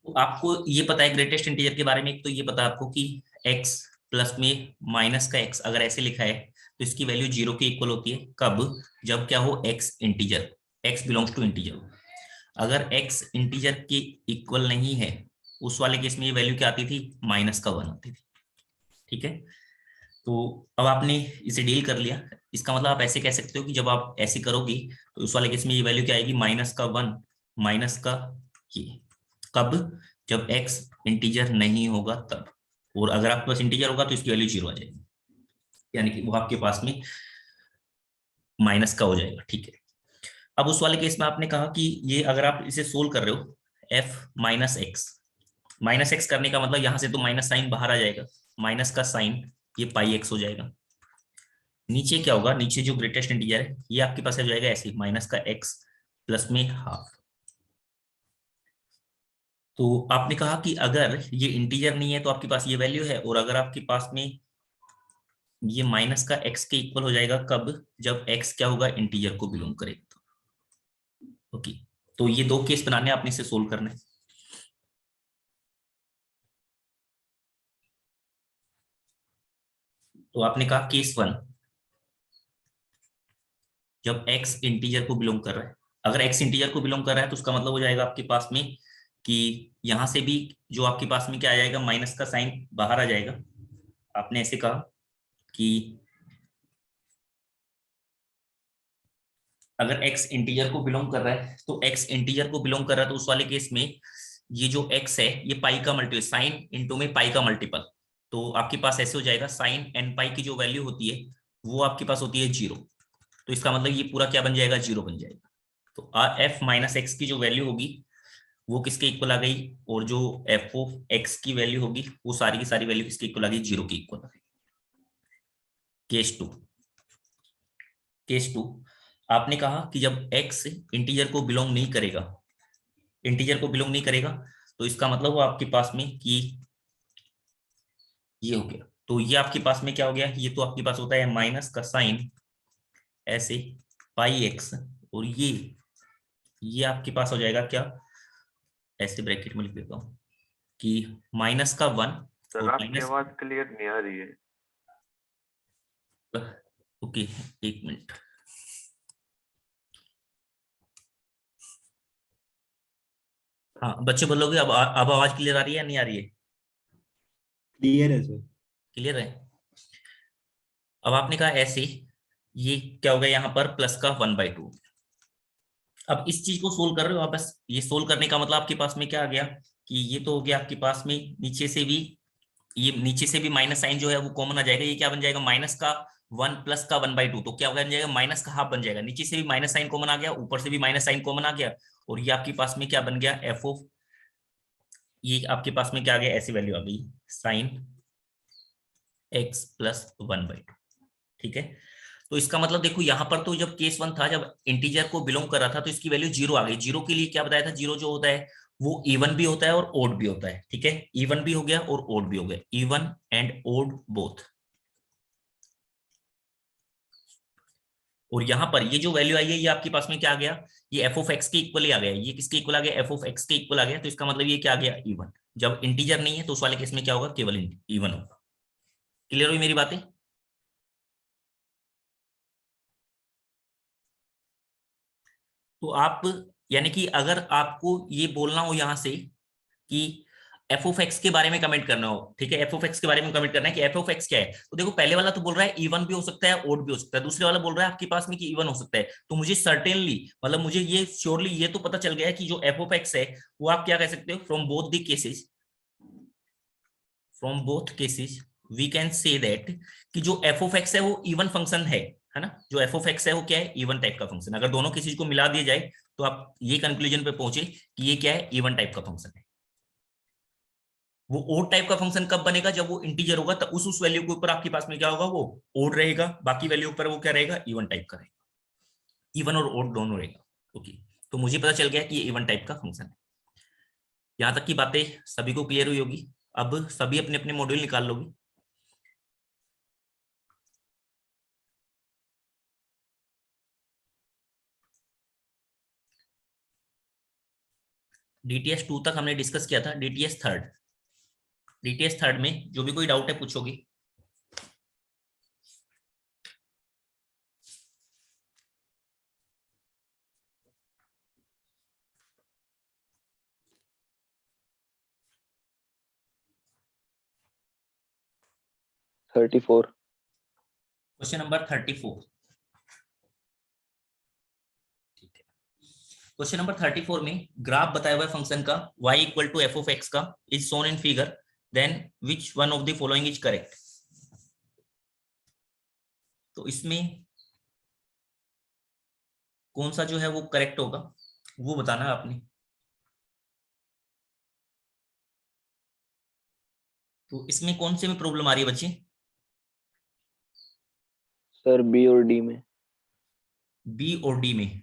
तो आपको ये पता है ग्रेटेस्ट इंटीजर के बारे में, एक तो ये पता है आपको कि x प्लस में माइनस का x अगर ऐसे लिखा है तो इसकी वैल्यू जीरो के इक्वल होती है। कब? जब क्या हो, x integer, x belongs to integer. अगर x इंटीजर के इक्वल नहीं है उस वाले केस में ये वैल्यू क्या आती थी, माइनस का वन आती थी। ठीक है, तो अब आपने इसे डील कर लिया। इसका मतलब आप ऐसे कह सकते हो कि जब आप ऐसे करोगी तो उस वाले केस में ये वैल्यू क्या आएगी, माइनस का वन, माइनस का ये। कब? जब x इंटीजर नहीं होगा तब। और अगर आपके पास इंटीजर होगा तो इसकी वैल्यू जीरो आ जाएगी, यानी कि वो आपके पास में माइनस का हो जाएगा। ठीक है, अब उस वाले केस में आपने कहा कि ये अगर आप इसे सोल्व कर रहे हो, f minus x, minus x करने का मतलब यहां से तो माइनस साइन बाहर आ जाएगा, माइनस का साइन ये पाई एक्स हो जाएगा। नीचे क्या होगा, नीचे जो ग्रेटेस्ट इंटीजर है ये आपके पास आ जाएगा ऐसे, माइनस का एक्स प्लस में हाफ। तो आपने कहा कि अगर ये इंटीजर नहीं है तो आपके पास ये वैल्यू है, और अगर आपके पास में ये माइनस का एक्स के इक्वल हो जाएगा कब, जब एक्स क्या होगा, इंटीजर को बिलोंग करेगा तो। ओके, तो ये दो केस बनाने आपने इसे सोल्व करना है। तो आपने कहा केस वन, जब x इंटीजर को बिलोंग कर रहा है। अगर x इंटीजर को बिलोंग कर रहा है तो उसका मतलब हो जाएगा आपके पास में कि यहां से भी जो आपके पास में क्या आ जाएगा, माइनस का साइन बाहर आ जाएगा। आपने ऐसे कहा कि अगर x इंटीजर को बिलोंग कर रहा है तो x इंटीजर को बिलोंग कर रहा है तो उस वाले केस में ये जो x है ये पाई का मल्टीपल, साइन इंटू में पाई का मल्टीपल। तो आपके पास ऐसे हो जाएगा, साइन एन पाई की जो वैल्यू होती है वो आपके पास होती है जीरो। तो इसका मतलब ये पूरा क्या बन जाएगा, जीरो बन जाएगा। तो एफ माइनस एक्स की जो वैल्यू होगी वो किसके इक्वल आ गई, और जो एफ ऑफ एक्स की वैल्यू होगी वो सारी की सारी वैल्यू किसके इक्वल आ गई, जीरो के इक्वल आ गई। केस टू, केस टू, आपने कहा कि जब एक्स इंटीजर को बिलोंग नहीं करेगा, इंटीजर को बिलोंग नहीं करेगा तो इसका मतलब वो आपके पास में कि ये हो गया। तो ये आपके पास में क्या हो गया, ये तो आपके पास होता है माइनस का साइन ऐसे पाई एक्स, और ये आपके पास हो जाएगा क्या, ऐसे ब्रैकेट में लिख देता हूं कि माइनस का वन सर और आपकी माइनस, आवाज क्लियर नहीं आ रही है। ओके, एक मिनट। हाँ बच्चे बोलोगे, अब आवाज क्लियर आ रही है या नहीं आ रही है? क्लियर है सर। क्लियर है। अब आपने कहा ऐसे, ये क्या हो गया यहाँ पर, प्लस का वन बाई टू। अब इस चीज को सोल्व कर रहे हो आप, बस ये सोल्व करने का मतलब आपके पास में क्या आ गया कि ये तो हो गया आपके पास में नीचे से भी, ये नीचे से भी माइनस साइन जो है वो कॉमन आ जाएगा। ये क्या बन जाएगा, माइनस का वन प्लस का वन बाई टू, तो क्या बन जाएगा, माइनस का हाफ बन जाएगा। नीचे से भी माइनस साइन कॉमन आ गया, ऊपर से भी माइनस साइन कॉमन आ गया, और ये आपके पास में क्या बन गया, एफ ऑफ, ये आपके पास में क्या आ गया, ऐसी वैल्यू आ गई, sine x plus one by two. ठीक है, तो इसका मतलब देखो यहाँ पर तो जब केस वन था, जब इंटीजर को बिलोंग कर रहा था तो इसकी वैल्यू जीरो आ गई। जीरो के लिए क्या बताया था, जीरो जो होता है वो इवन भी होता है और ओड भी होता है। ठीक है, इवन भी हो गया और ओड भी हो गया, इवन एंड ओड बोथ। और यहाँ पर ये जो वैल्यू आई है ये आपके पास में क्या आ गया, ये एफ ऑफ एक्स के इक्वल ही आ गया। ये किसके इक्वल आ गया, एफ ऑफ एक्स के इक्वल आ गया। तो इसका मतलब ये क्या आ गया, इवन। जब इंटीजर नहीं है तो उस वाले केस में क्या होगा, केवल इवन होगा। क्लियर हुई मेरी बातें? तो आप, यानी कि अगर आपको ये बोलना हो यहां से कि एफ ऑफ एक्स के बारे में कमेंट करना हो, ठीक है, एफ ऑफ एक्स के बारे में कमेंट करना है कि एफ ऑफ एक्स क्या है, तो देखो पहले वाला तो बोल रहा है इवन भी हो सकता है ओड भी हो सकता है, दूसरे वाला बोल रहा है आपके पास में कि इवन हो सकता है। तो मुझे सर्टेनली, मतलब मुझे ये श्योरली ये तो पता चल गया है कि जो एफ ऑफ एक्स है वो आप क्या कह सकते हो, from both the cases, from both cases we can say that कि जो एफ ऑफ एक्स है वो इवन फंक्शन है ना। जो एफ ऑफ एक्स है वो क्या है, इवन टाइप का फंक्शन। अगर दोनों केसेस को मिला दिया जाए तो आप ये कंक्लूजन पे पहुंचे कि ये क्या है, इवन टाइप का फंक्शन है। वो ओड टाइप का फंक्शन कब बनेगा, जब वो इंटीजर होगा, तो उस वैल्यू के ऊपर आपके पास में क्या होगा, वो ओड रहेगा, बाकी वैल्यू पर वो क्या रहेगा, इवन टाइप का रहेगा। इवन और ओड दोनों रहेगा। ओके, तो मुझे पता चल गया कि ये इवन टाइप का फंक्शन है। यहां तक की बातें सभी को क्लियर हुई होगी। अब सभी अपने अपने मॉड्यूल निकाल लोगे। DTS 2 तक हमने डिस्कस किया था। DTS थर्ड में जो भी कोई डाउट है पूछोगे। Question number 34। ठीक है, क्वेश्चन नंबर 34 में ग्राफ बताया हुआ है फंक्शन का y equal to f of x का, is shown in figure, then which one of the following is correct. तो इसमें कौन सा जो है वो करेक्ट होगा वो बताना है आपने। तो इसमें कौन से में प्रॉब्लम आ रही है बच्चे? सर बी और डी में। बी और डी में।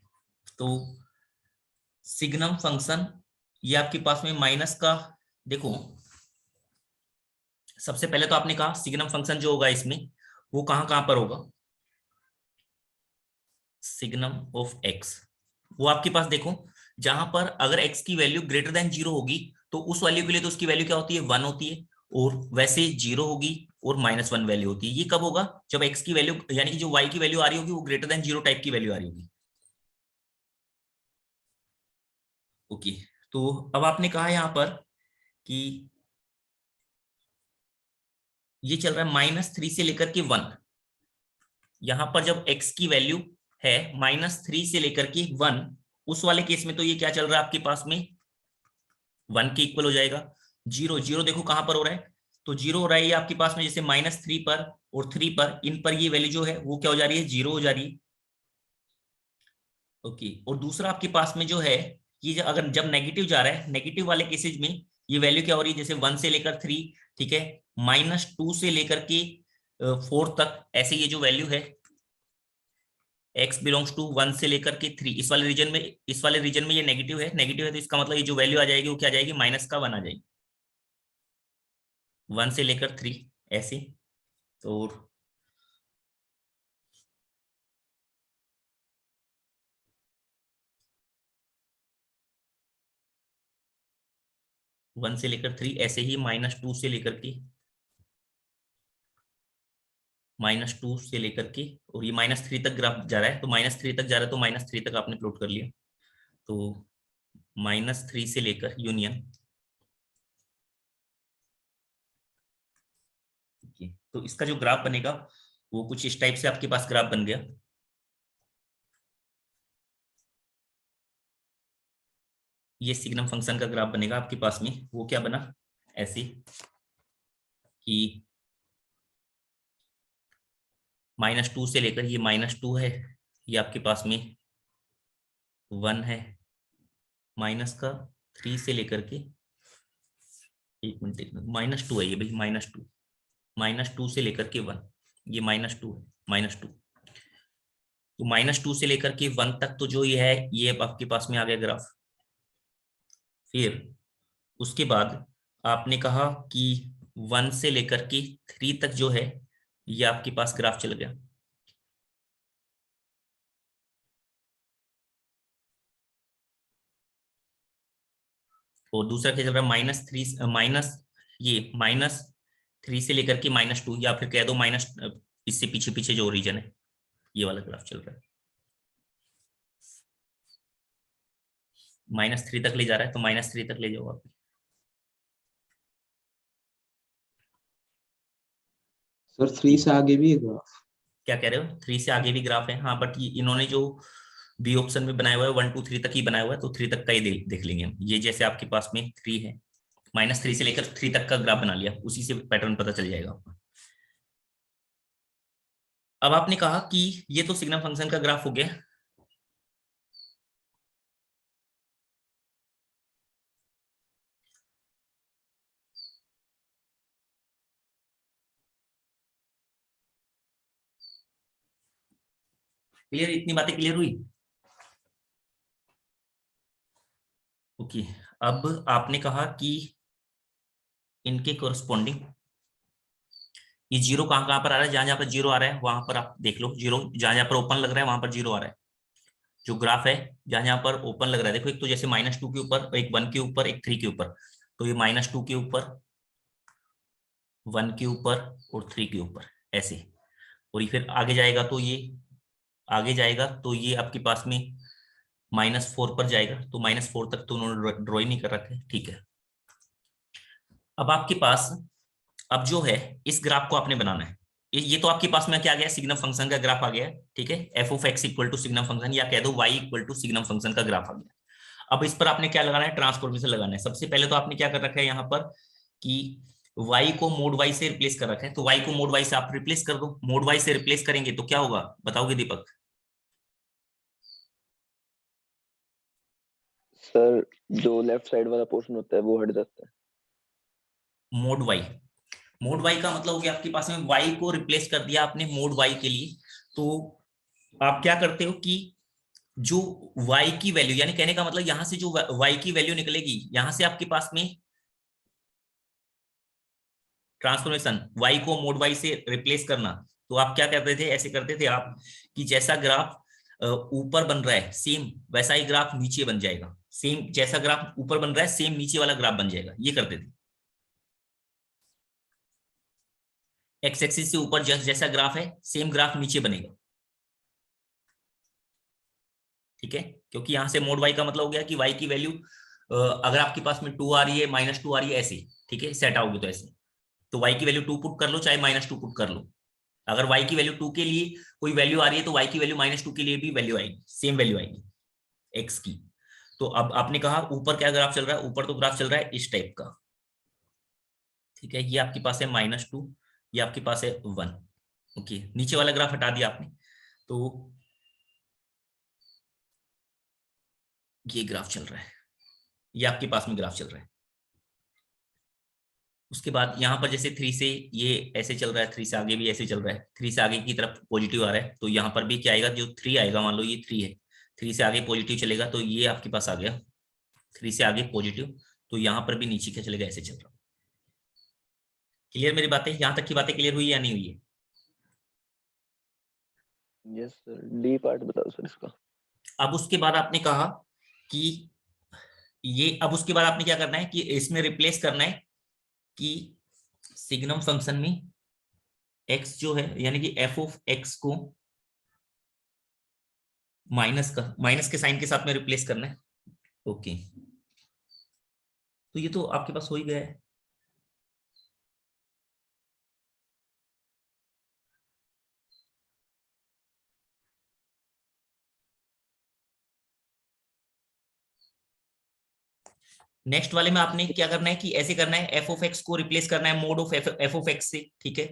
तो सिग्नम फंक्शन ये आपके पास में माइनस का, देखो सबसे पहले तो आपने कहा सिग्नम फंक्शन जो होगा इसमें वो कहां कहां पर होगा। सिग्नम ऑफ एक्स वो आपके पास देखो जहां पर अगर एक्स की वैल्यू ग्रेटर देन 0 होगी तो उस वैल्यू के लिए तो उसकी वैल्यू क्या होती है, 1 होती है। और वैसे 0 होगी और -1 वैल्यू होती है। ये कब होगा? जब एक्स की वैल्यू यानी कि जो वाई की वैल्यू आ रही होगी वो ग्रेटर देन 0 टाइप की वैल्यू आ रही होगी। ओके, तो अब आपने कहा यहां पर कि ये चल रहा है -3 से लेकर के 1। यहां पर जब x की वैल्यू है -3 से लेकर के 1, उस वाले केस में तो ये क्या चल रहा है आपके पास में 1 के इक्वल हो जाएगा। 0 0 देखो कहां पर हो रहा है, तो 0 हो रहा है ये आपके पास में जैसे -3 पर और 3 पर, इन पर ये वैल्यू जो है वो क्या हो जा रही है, 0 हो जा रही है। ओके, और दूसरा आपके पास में जो है ये अगर जब नेगेटिव जा रहा है, नेगेटिव वाले केसेज में ये वैल्यू क्या हो रही है, जैसे 1 से लेकर 3, ठीक है, -2 से लेकर के 4 तक, ऐसे ये जो वैल्यू है x बिलोंग्स टू 1 से लेकर के 3, इस वाले रीजन में ये नेगेटिव है तो इसका मतलब ये जो वैल्यू आ जाएगी वो क्या आ जाएगी, माइनस का 1 आ जाएगी, 1 से लेकर 3 ऐसे। तो 1 से लेकर 3 ऐसे ही, -2 से लेकर के और ये -3 तक ग्राफ जा रहा है, तो -3 तक जा रहा है तो -3 तक आपने प्लॉट कर लिया। तो -3 से लेकर यूनियन, तो इसका जो ग्राफ बनेगा वो कुछ इस टाइप से आपके पास ग्राफ बन गया। ये सिग्नम फंक्शन का ग्राफ बनेगा आपके पास में, वो क्या बना ऐसे कि -2 से लेकर ये -2 है, ये आपके पास में 1 है, माइनस का 3 से लेकर के, एक मिनट देखना, -2 है ये भाई, -2 से लेकर के 1, ये -2 है, -2, तो -2 से लेकर के 1 तक तो जो ये है ये आपके पास में आ गया ग्राफ। फिर उसके बाद आपने कहा कि 1 से लेकर के 3 तक जो है ये आपके पास ग्राफ चल गया। और दूसरा क्या चल रहा है, -3 से लेकर के -2, या फिर कह दो माइनस, इससे पीछे पीछे जो रीजन है ये वाला ग्राफ चल रहा है, -3 तक ले जा रहा है, तो -3 तक ले जाओ आप। सर 3 से आगे भी है ग्राफ? क्या कह रहे हो, 3 से आगे भी ग्राफ है? हाँ, बट इन्होंने जो बी ऑप्शन में बनाया हुआ है 1 2 3 तक ही बनाया हुआ है, तो 3 तक का ही देख लेंगे हम। ये जैसे आपके पास में 3 है, -3 से लेकर 3 तक का ग्राफ बना लिया, उसी से पैटर्न पता चल जाएगा आपको। अब आपने कहा कि ये तो सिग्नम फंक्शन का ग्राफ हो गया, क्लियर, इतनी बातें क्लियर हुई? ओके, अब आपने कहा कि इनके कोरस्पॉन्डिंग ये 0 कहां पर आ रहा है, जहां जहां पर 0 आ रहा है वहां पर आप देख लो, 0 जहां जहां पर ओपन लग रहा है वहां पर 0 आ रहा है, जो ग्राफ है जहां जहां पर ओपन लग रहा है, देखो एक तो जैसे -2 के ऊपर, एक 1 के ऊपर, एक 3 के ऊपर, तो ये -2 के ऊपर, 1 के ऊपर और 3 के ऊपर ऐसे, और ये फिर आगे जाएगा तो ये आगे जाएगा तो ये आपके पास में -4 पर जाएगा, तो -4 तक तो उन्होंने ड्रॉ नहीं कर रखा है, ठीक है। अब आपके पास अब जो है इस ग्राफ को आपने बनाना है, ये तो आपके पास में क्या आ गया, सिग्नम फंक्शन का ग्राफ आ गया, ठीक है, f of x equal to signum function, या कह दो y equal to signum function का ग्राफ आ गया। अब इस पर आपने क्या लगाना है, ट्रांसफॉर्मेशन लगाना है। सबसे पहले तो आपने क्या कर रखा है यहाँ पर कि y को मोड y से रिप्लेस कर रखा है, तो y को मोड y से आप रिप्लेस कर दो। मोड y से रिप्लेस करेंगे तो क्या होगा, बताओगे दीपक? सर जो लेफ्ट साइड वाला पोर्शन होता है वो हट जाता है। मोड y का मतलब हो गया आपके पास में y को रिप्लेस कर दिया आपने मोड y के लिए, तो आप क्या करते हो कि जो y की वैल्यू, यानी कहने का मतलब यहां से जो y की वैल्यू निकलेगी, यहां से आपके पास में ट्रांसफॉर्मेशन y को मोड y से रिप्लेस करना, तो आप क्या करते थे, ऐसे करते थे आप कि जैसा ग्राफ ऊपर बन रहा है सेम वैसा ही ग्राफ नीचे बन जाएगा, सेम जैसा ग्राफ ऊपर बन रहा है सेम नीचे वाला ग्राफ बन जाएगा, ये करते थे। एक्स एक्सिस से ऊपर जैसा ग्राफ है सेम ग्राफ नीचे बनेगा, ठीक है, क्योंकि यहां से मोड y का मतलब हो गया कि y की वैल्यू अगर आपके पास में 2 आ रही है, -2 आ रही है ऐसे, ठीक है, सेट आओगे तो ऐसे, तो y की वैल्यू 2 पुट कर लो चाहे -2 पुट कर लो। अगर y की वैल्यू 2 के लिए कोई वैल्यू आ रही है तो y की वैल्यू -2 के लिए भी वैल्यू आएगी, सेम वैल्यू आएगी x की। तो अब आपने कहा ऊपर क्या ग्राफ चल रहा है, ऊपर तो ग्राफ चल रहा है इस टाइप का, ठीक है, ये आपके पास है -2, ये आपके पास है 1, ओके, नीचे वाला ग्राफ हटा दिया आपने, तो ये ग्राफ चल रहा है, ये आपके पास में ग्राफ चल रहा है। उसके बाद यहाँ पर जैसे 3 से ये ऐसे चल रहा है, 3 से आगे भी ऐसे चल रहा है, 3 से आगे की तरफ पॉजिटिव आ रहा है, तो यहाँ पर भी क्या आएगा, जो 3 आएगा, मान लो ये 3 है, 3 से आगे पॉजिटिव चलेगा तो ये आपके पास आ गया 3 से आगे पॉजिटिव, तो यहाँ पर भी नीचे क्या चलेगा, ऐसे चल रहा। क्लियर मेरी बातें, यहाँ तक की बातें क्लियर हुई या नहीं हुई है? यस सर, डी पार्ट बताओ सर इसका। अब उसके बाद आपने कहा कि ये, अब उसके बाद आपने क्या करना है कि इसमें रिप्लेस करना है कि सिग्नम फंक्शन में x जो है, यानी कि f ऑफ x को माइनस के साइन के साथ में रिप्लेस करना है, ओके, तो ये तो आपके पास हो ही गया है। नेक्स्ट वाले में आपने क्या करना है कि ऐसे करना है, f ऑफ x को रिप्लेस करना है mod of f of x से, ठीक है।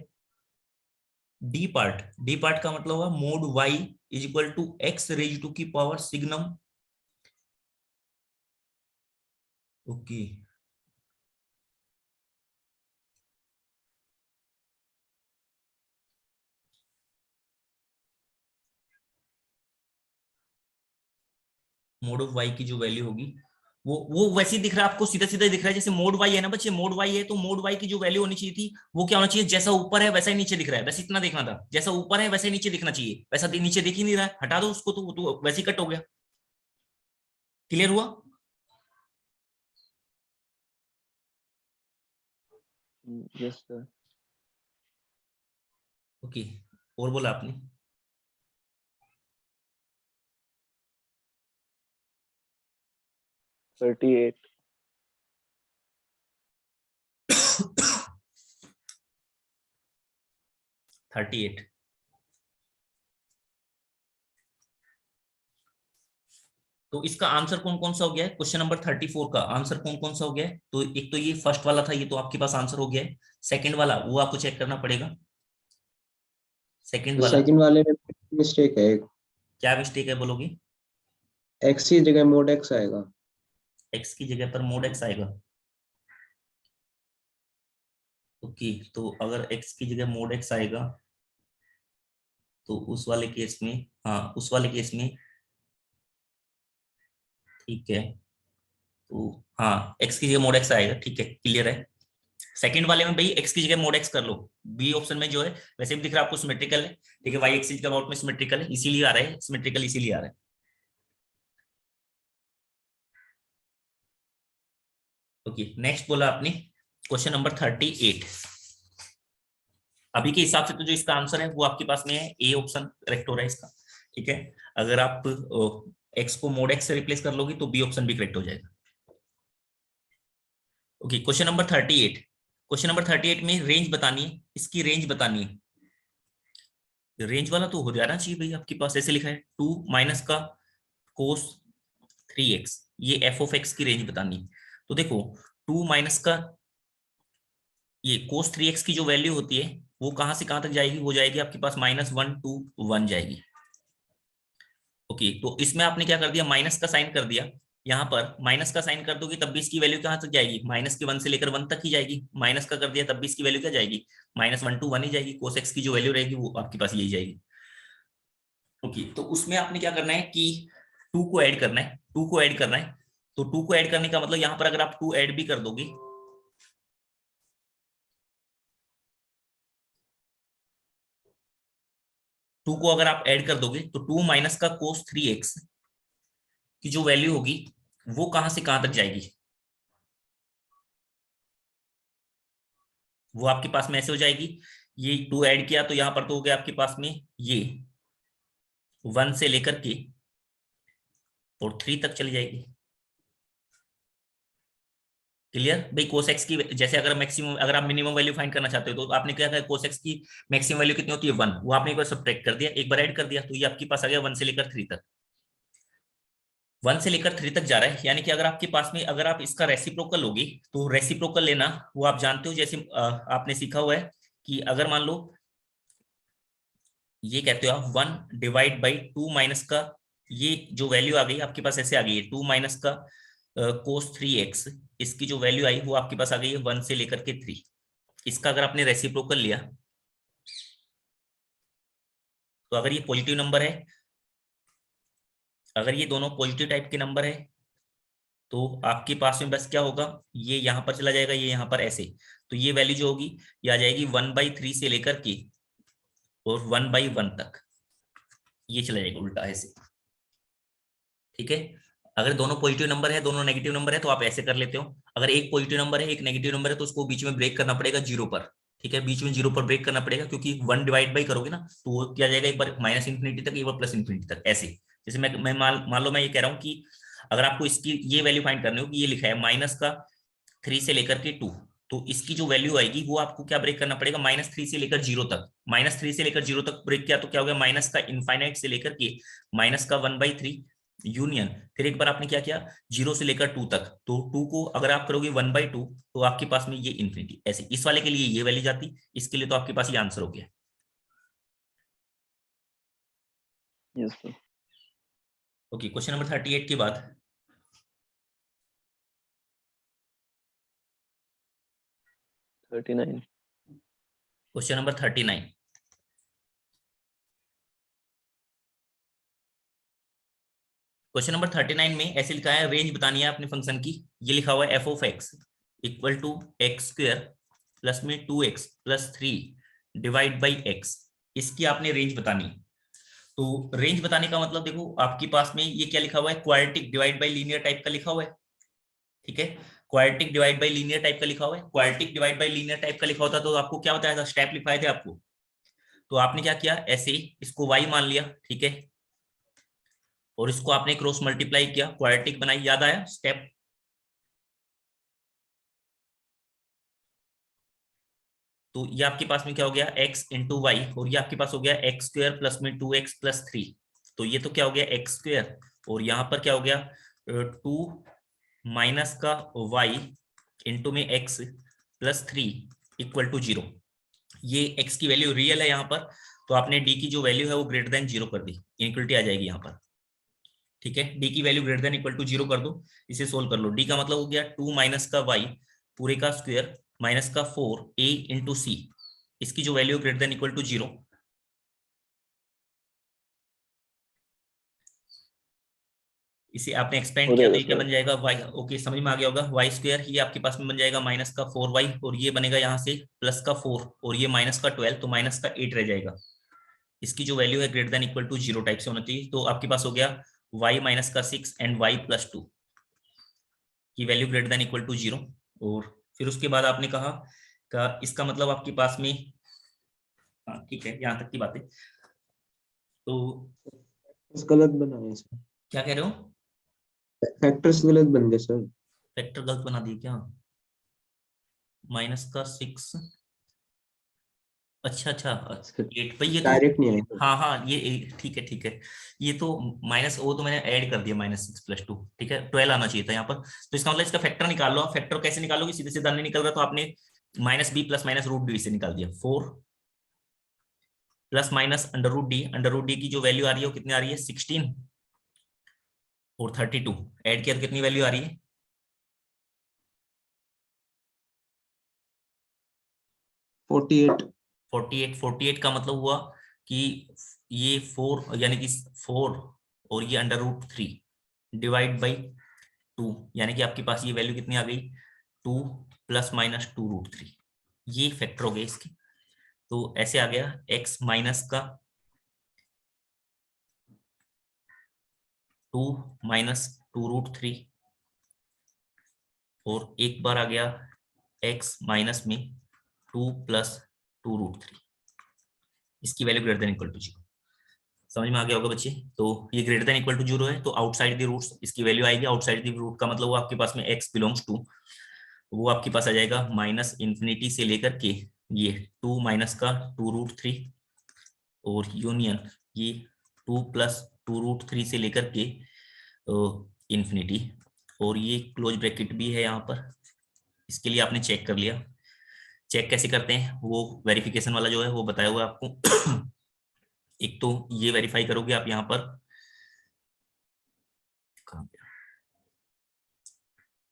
डी पार्ट का मतलब हुआ mod y is equal to x raise to की power signum, okay, mod of y की जो वैल्यू होगी वो वैसे ही दिख रहा है आपको, सीधा सीधा दिख रहा है, जैसे मोड y है ना बच्चे, मोड y है तो मोड y की जो वैल्यू होनी चाहिए थी वो क्या होना चाहिए, जैसा ऊपर है वैसा ही नीचे दिख रहा है, बस इतना देखना था, जैसा ऊपर है वैसा ही नीचे दिखना चाहिए, वैसा नीचे दिख ही नहीं रहा है, हटा दो उसको तो वैसे ही कट हो गया। क्लियर हुआ? Yes sir. ओके, और बोला आपने? थर्टी 38। तो इसका आंसर कौन कौन सा हो गया है, क्वेश्चन नंबर 34 का आंसर कौन कौन सा हो गया है, तो एक तो ये फर्स्ट वाला था, ये तो आपके पास आंसर हो गया है, सेकंड वाला वो आपको चेक करना पड़ेगा, सेकंड वाला सेकंड वाले में मिस्टेक है, क्या मिस्टेक है बोलोगे? एक्स की जगह मोड एक्स आएगा। एक्स की जगह पर मोड एक्स आएगा, ओके, तो अगर एक्स की जगह मोड एक्स आएगा तो उस वाले केस में, हाँ उस वाले केस में, ठीक है, तो हाँ एक्स की जगह मोड एक्स आएगा, ठीक है, क्लियर है। सेकंड वाले में भाई एक्स की जगह मोड एक्स कर लो, बी ऑप्शन में जो है वैसे भी दिख रहा है आपको सिमेट्रिकल है, ठीक है, वाई एक्सिस के अबाउट में सिमेट्रिकल है, इसीलिए आ रहा है सिमेट्रिकल, इसीलिए आ रहा है। ओके, नेक्स्ट बोला आपने क्वेश्चन नंबर 38। अभी के हिसाब से तो जो इसका आंसर है वो आपके पास में है, ए ऑप्शन करेक्ट हो रहा है इसका। ठीक है, अगर आप एक्स को मोड एक्स से रिप्लेस कर लोगे तो बी ऑप्शन भी करेक्ट हो जाएगा। Okay, question number 38। Question number 38 में रेंज बतानी है, इसकी रेंज बतानी है। रेंज वाला तो हो जाना चाहिए भाई, आपके पास ऐसे लिखा है 2 माइनस का कोस 3x, ये एफ ऑफ एक्स की रेंज बतानी है। तो देखो 2 माइनस का ये कोस 3x की जो वैल्यू होती है वो कहां से कहां तक जाएगी, वो जाएगी आपके पास -1 to 1 जाएगी। ओके, तो इसमें आपने क्या कर दिया, माइनस का साइन कर दिया। यहाँ पर माइनस का साइन कर दोगे तब भी इसकी वैल्यू कहां तक जाएगी, माइनस के 1 से लेकर 1 तक ही जाएगी। माइनस का कर दिया तब भी इसकी वैल्यू क्या जाएगी, -1 to 1 ही जाएगी। कोस एक्स की जो वैल्यू रहेगी वो आपके पास यही जाएगी। ओके, तो उसमें आपने क्या करना है कि 2 को ऐड करना है, 2 को ऐड करना है। तो 2 को ऐड करने का मतलब यहाँ पर अगर आप 2 ऐड भी कर दोगे, टू को अगर आप ऐड कर दोगे तो 2 माइनस का कोस 3x की जो वैल्यू होगी वो कहां से कहां तक जाएगी, वो आपके पास में ऐसे हो जाएगी। ये 2 ऐड किया तो यहां पर तो हो गया आपके पास में ये 1 से लेकर के और 3 तक चली जाएगी। क्लियर भाई, कोस एक्स की जैसे अगर मैक्सिमम, अगर आप मिनिमम वैल्यू फाइंड करना चाहते हो तो आपने क्या किया, कोस एक्स की मैक्सिमम वैल्यू कितनी होती है 1, वो आपने एक बार सब्ट्रैक्ट कर दिया, एक बार ऐड कर दिया, तो ये आपके पास आ गया 1 से लेकर 3 तक। 1 से लेकर 3 तक जा रहा है, यानी कि अगर आपके पास में अगर आप इसका रेसिप्रोकल लोगे तो रेसिप्रोकल लेना वो आप जानते हो, जैसे आपने सीखा हुआ है कि अगर मान लो ये कहते हो आप 1 डिवाइड बाई 2 माइनस का ये जो वैल्यू आ गई आपके पास ऐसे आ गई है 2 माइनस का कोस 3x, इसकी जो वैल्यू आई वो आपके पास आ गई है 1 से लेकर के 3। इसका अगर आपने रेसिप्रोकल लिया तो अगर ये पॉजिटिव नंबर है, अगर ये दोनों पॉजिटिव टाइप के नंबर है तो आपके पास में बस क्या होगा, ये यहाँ पर चला जाएगा, ये यहाँ पर ऐसे, तो ये वैल्यू जो होगी ये आ जाएगी 1/3 से लेकर के और 1/1 तक, ये चला जाएगा उल्टा ऐसे। ठीक है, अगर दोनों पॉजिटिव नंबर है दोनों नेगेटिव नंबर है तो आप ऐसे कर लेते हो, अगर एक पॉजिटिव नंबर है एक नेगेटिव नंबर है तो उसको बीच में ब्रेक करना पड़ेगा 0 पर। ठीक है, बीच में 0 पर ब्रेक करना पड़ेगा, क्योंकि 1 डिवाइड बाई करोगे ना तो वो क्या जाएगा, एक बार -इंफिनिटी तक एक बार +इंफिनिटी तक ऐसे। जैसे मैं मान लो मैं ये कह रहा हूँ कि अगर आपको इसकी ये वैल्यू फाइंड करनी हो कि ये लिखा है माइनस का 3 से लेकर के 2, तो इसकी जो वैल्यू आएगी वो आपको क्या ब्रेक करना पड़ेगा, -3 से लेकर 0 तक। -3 से लेकर 0 तक ब्रेक किया तो क्या हो गया, माइनस का इनफाइनाइट से लेकर के माइनस का 1/3 यूनियन, फिर एक बार आपने क्या किया 0 से लेकर 2 तक, तो 2 को अगर आप करोगे 1/2 तो आपके पास में ये इन्फिनिटी ऐसे। इस वाले के लिए ये वैल्यू जाती, इसके लिए तो आपके पास ये आंसर हो गया। Yes sir. Okay, question number 38 के बाद 39। Question number 39। क्वेश्चन नंबर 39 में ऐसे लिखा है, रेंज बतानी है अपने फंक्शन की। ये लिखा हुआ है f of x equal to x square plus में 2x plus 3 divide by x, इसकी आपने रेंज बतानी है। तो रेंज बताने का मतलब देखो आपके पास में ये क्या लिखा हुआ है, quadratic divide by linear type का लिखा हुआ है। ठीक है, quadratic divide by linear type का लिखा हुआ है। Quadratic divide by linear type का लिखा होता तो आपको क्या बताया था, स्टेप लिखवाए थे आपको। तो आपने क्या किया, ऐसे ही इसको y मान लिया। ठीक है, और इसको आपने क्रॉस मल्टीप्लाई किया, क्वाड्रेटिक बनाई, याद आया स्टेप। तो ये आपके पास में क्या हो गया, x इंटू वाई, और ये आपके पास हो गया एक्स स्क्वायर प्लस में 2x प्लस 3। तो ये तो क्या हो गया एक्स स्क्वायर, और यहाँ पर क्या हो गया 2 माइनस का y इंटू में x प्लस 3 इक्वल टू 0। ये x की वैल्यू रियल है यहाँ पर, तो आपने d की जो वैल्यू है वो ग्रेटर देन 0 कर दी, इनक्वलिटी आ जाएगी यहाँ पर। ठीक है, d की value greater than equal to 0 कर दो, इसे सोल्व कर लो। d का मतलब हो गया 2 माइनस का y पूरे का स्क्वायर माइनस का 4a इंटू सी, इसकी जो value greater than equal to 0। इसे आपने एक्सपेंड किया तो ये क्या बन जाएगा y, ओके समझ में आ गया होगा, y स्क्वायर ये आपके पास में बन जाएगा माइनस का 4y, और ये बनेगा यहाँ से प्लस का 4 और ये माइनस का 12, तो माइनस का 8 रह जाएगा। इसकी जो वैल्यू है greater than equal to 0 type से होना चाहिए। तो आपके पास हो गया y माइनस का 6 एंड y प्लस 2 की value greater than equal to 0। और फिर उसके बाद आपने कहा का इसका मतलब आपके पास में, हाँ ठीक है, यहाँ तक की बातें। तो गलत बनाए सर, क्या कह रहे हो? फैक्टर्स गलत बन गए सर। फैक्टर गलत बना दिए क्या? माइनस का 6, अच्छा अच्छा, 8 भाई, ये तो, डायरेक्ट नहीं आएगा। हाँ हाँ ये ठीक है ठीक है। ये तो माइनस, वो तो मैंने ऐड कर दिया, -6 + 2, ठीक है, 12 आना चाहिए था यहाँ पर। तो इसका मतलब इसका फैक्टर निकाल लो। आप फैक्टर कैसे निकालोगे? सीधे सीधा नहीं निकल रहा तो आपने -b + -√d से निकाल दिया। 4 ± √d, √d की जो वैल्यू आ रही है वो कितनी आ रही है? 16 और 32 ऐड किया तो कितनी वैल्यू आ रही है? 48। 48 का मतलब हुआ कि ये 4 यानी कि 4 और ये √3 डिवाइड बाई 2, यानी कि आपके पास ये वैल्यू कितनी आ गई? 2 ± 2√3। ये फैक्टर हो गया इसके। तो ऐसे आ गया x माइनस का 2 - 2√3, और एक बार आ गया x माइनस में 2 + 2√3। इसकी value greater than equal to 0। समझ में आ गया होगा बच्चे? तो ये ग्रेटर देन इक्वल टू 0 है, तो आउटसाइड द रूट्स इसकी वैल्यू आएगी। आउटसाइड द रूट का मतलब वो आपके पास में x बिलोंग्स टू, वो आपके पास आ जाएगा -∞ से लेकर के ये 2 माइनस का 2√3 और यूनियन ये 2 + 2√3 से लेकर के इंफिनिटी, और ये क्लोज ब्रैकेट भी है यहाँ पर। इसके लिए आपने चेक कर लिया। चेक कैसे करते हैं वो वेरिफिकेशन वाला जो है वो बताया हुआ है आपको। एक तो ये वेरीफाई करोगे आप यहाँ पर